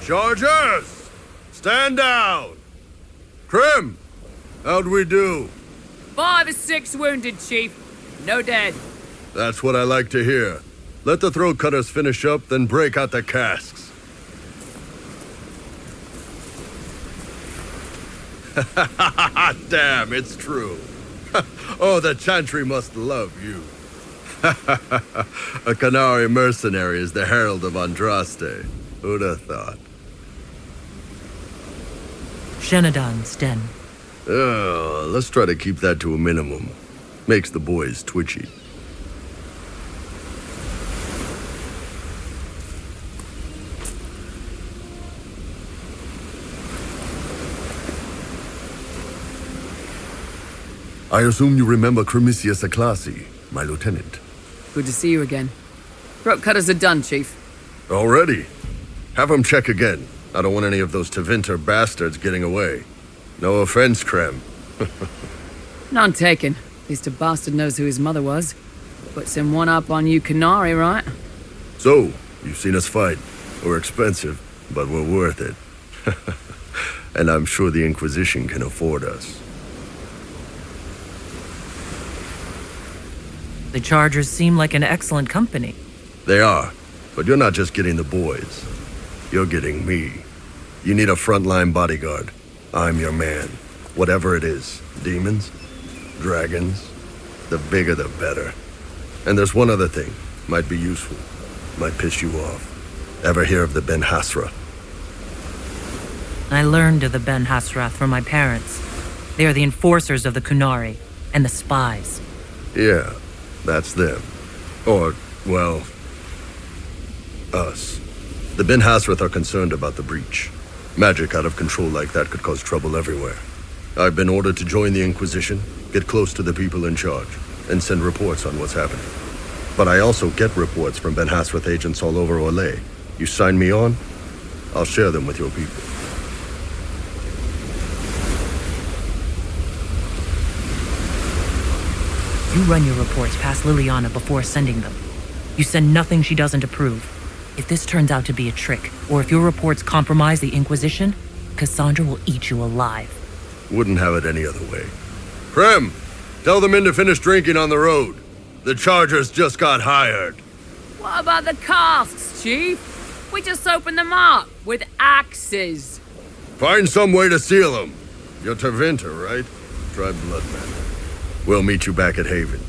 Chargers! Stand down! Krim! How'd we do? 5 or 6 wounded, Chief. No dead. That's what I like to hear. Let the throat cutters finish up, then break out the casks. Damn, it's true. Oh, the Chantry must love you. A Qunari mercenary is the herald of Andraste. Who'd have thought? Xenodon's den. Let's try to keep that to a minimum. Makes the boys twitchy. I assume you remember Cremisius Aclassi, my lieutenant. Good to see you again. Throat cutters are done, Chief. Already? Have him check again. I don't want any of those Tevinter bastards getting away. No offense, Krem. None taken. At least a bastard knows who his mother was. Puts him one up on you Qunari, right? So, you've seen us fight. We're expensive, but we're worth it. And I'm sure the Inquisition can afford us. The Chargers seem like an excellent company. They are, but you're not just getting the boys. You're getting me. You need a frontline bodyguard. I'm your man. Whatever it is. Demons? Dragons? The bigger the better. And there's one other thing. Might be useful. Might piss you off. Ever hear of the Ben Hasra? I learned of the Ben Hasrath from my parents. They are the enforcers of the Qunari, and the spies. Yeah, that's them. Or, well, us. The Ben Hasrath are concerned about the breach. Magic out of control like that could cause trouble everywhere. I've been ordered to join the Inquisition, get close to the people in charge, and send reports on what's happening. But I also get reports from Ben Hasrath agents all over Orlais. You sign me on, I'll share them with your people. You run your reports past Liliana before sending them. You send nothing she doesn't approve. If this turns out to be a trick, or if your reports compromise the Inquisition, Cassandra will eat you alive. Wouldn't have it any other way. Prem, tell the men to finish drinking on the road. The Chargers just got hired. What about the casks, Chief? We just opened them up with axes. Find some way to seal them. You're Tervinter, right? Try Bloodman. We'll meet you back at Haven.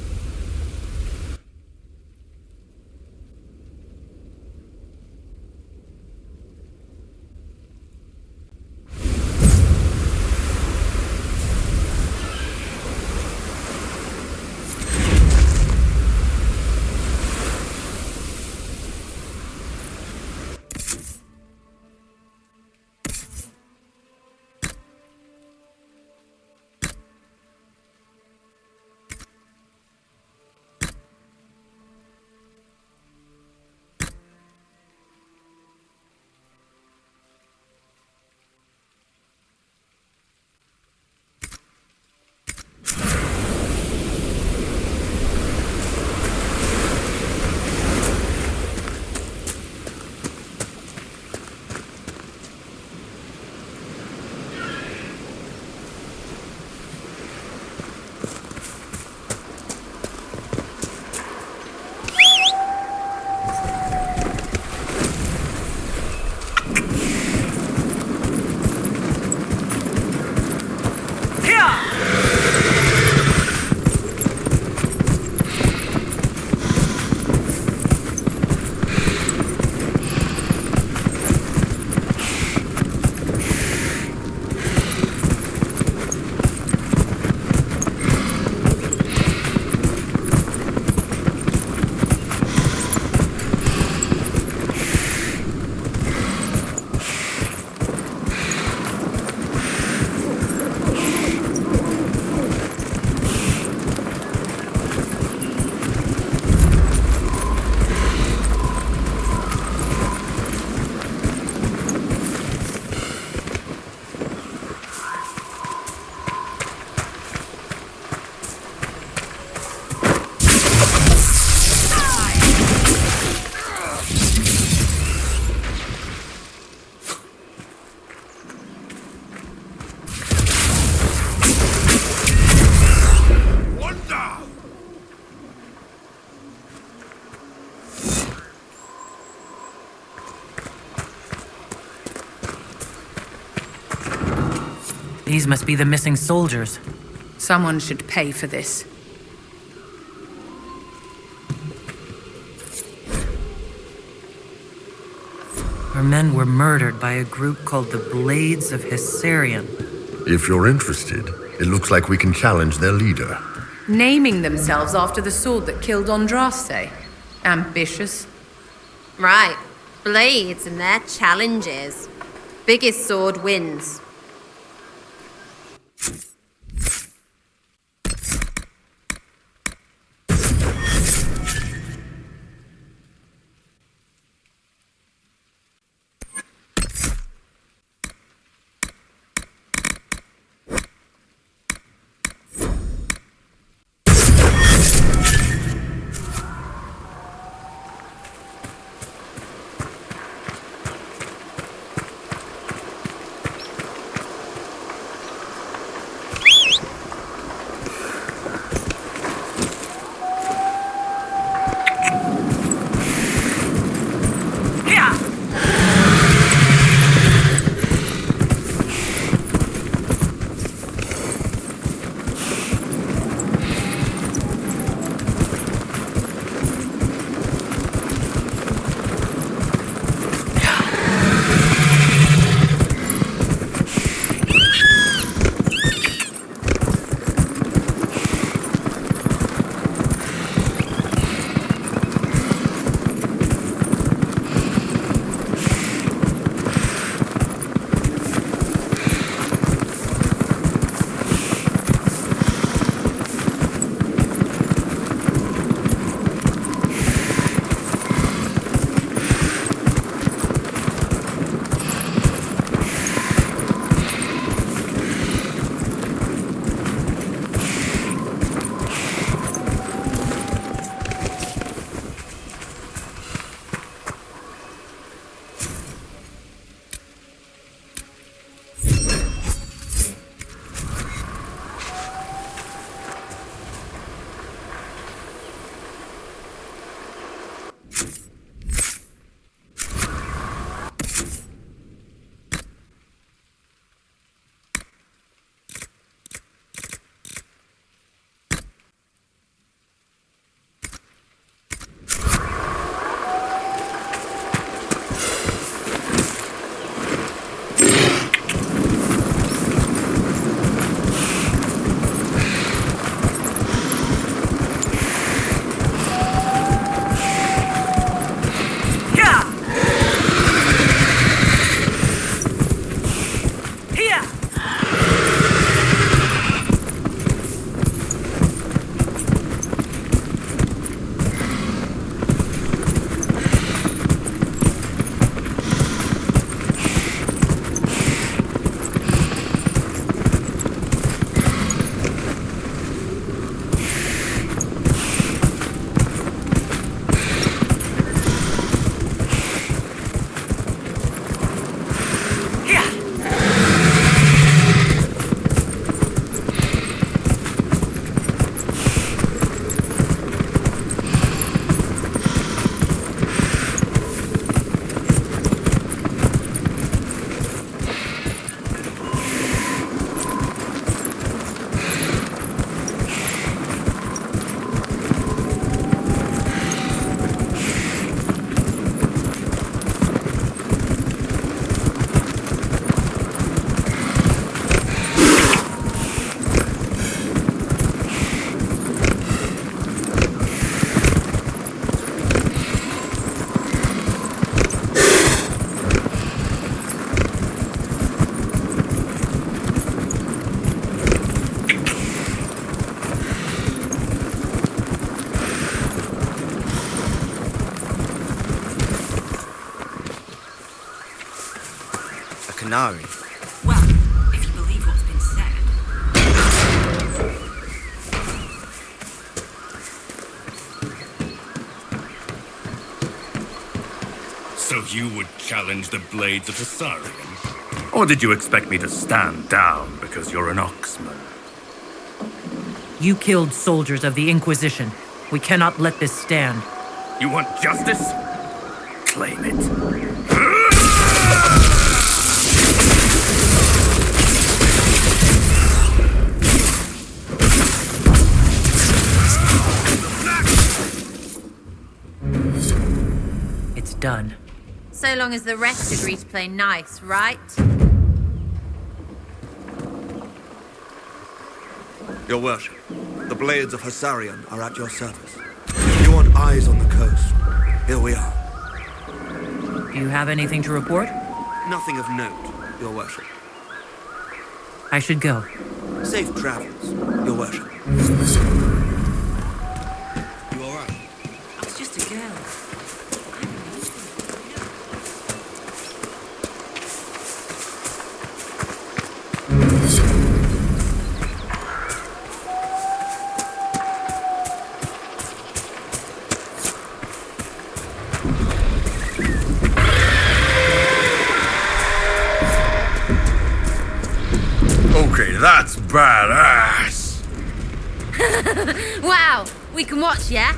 These must be the missing soldiers. Someone should pay for this. Our men were murdered by a group called the Blades of Hessarian. If you're interested, it looks like we can challenge their leader. Naming themselves after the sword that killed Andraste. Ambitious. Right. Blades and their challenges. Biggest sword wins. Qunari. Well, if you believe what's been said. So you would challenge the blades of Husarian? Or did you expect me to stand down because you're an Oxman? You killed soldiers of the Inquisition. We cannot let this stand. You want justice? Claim it. It's done. So long as the rest agree to play nice, right? Your worship, the blades of Husarian are at your service. You want eyes on the coast. Here we are. Do you have anything to report? Nothing of note, your worship. I should go. Safe travels, your worship. You alright? I was just a girl. Okay, that's badass. Wow, we can watch, yeah?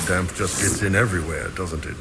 Damp just gets in everywhere, doesn't it?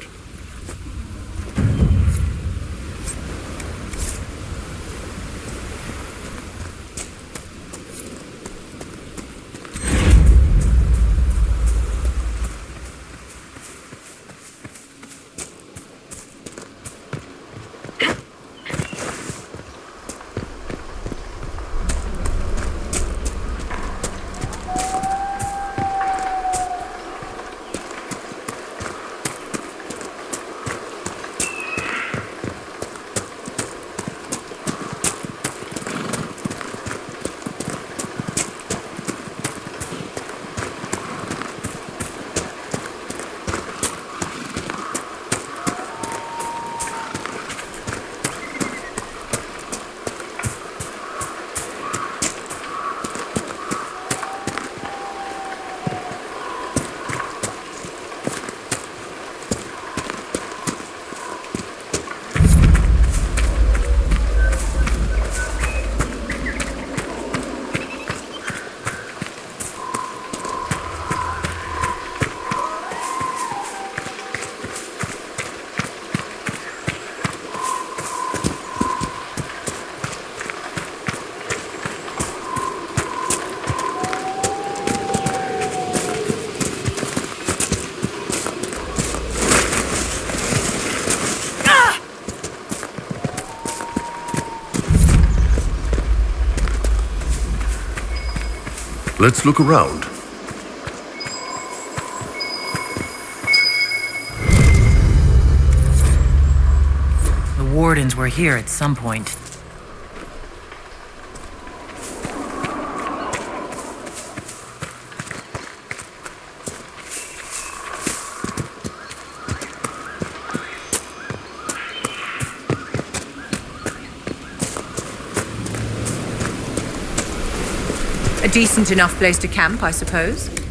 Let's look around. The Wardens were here at some point. decent enough place to camp, I suppose.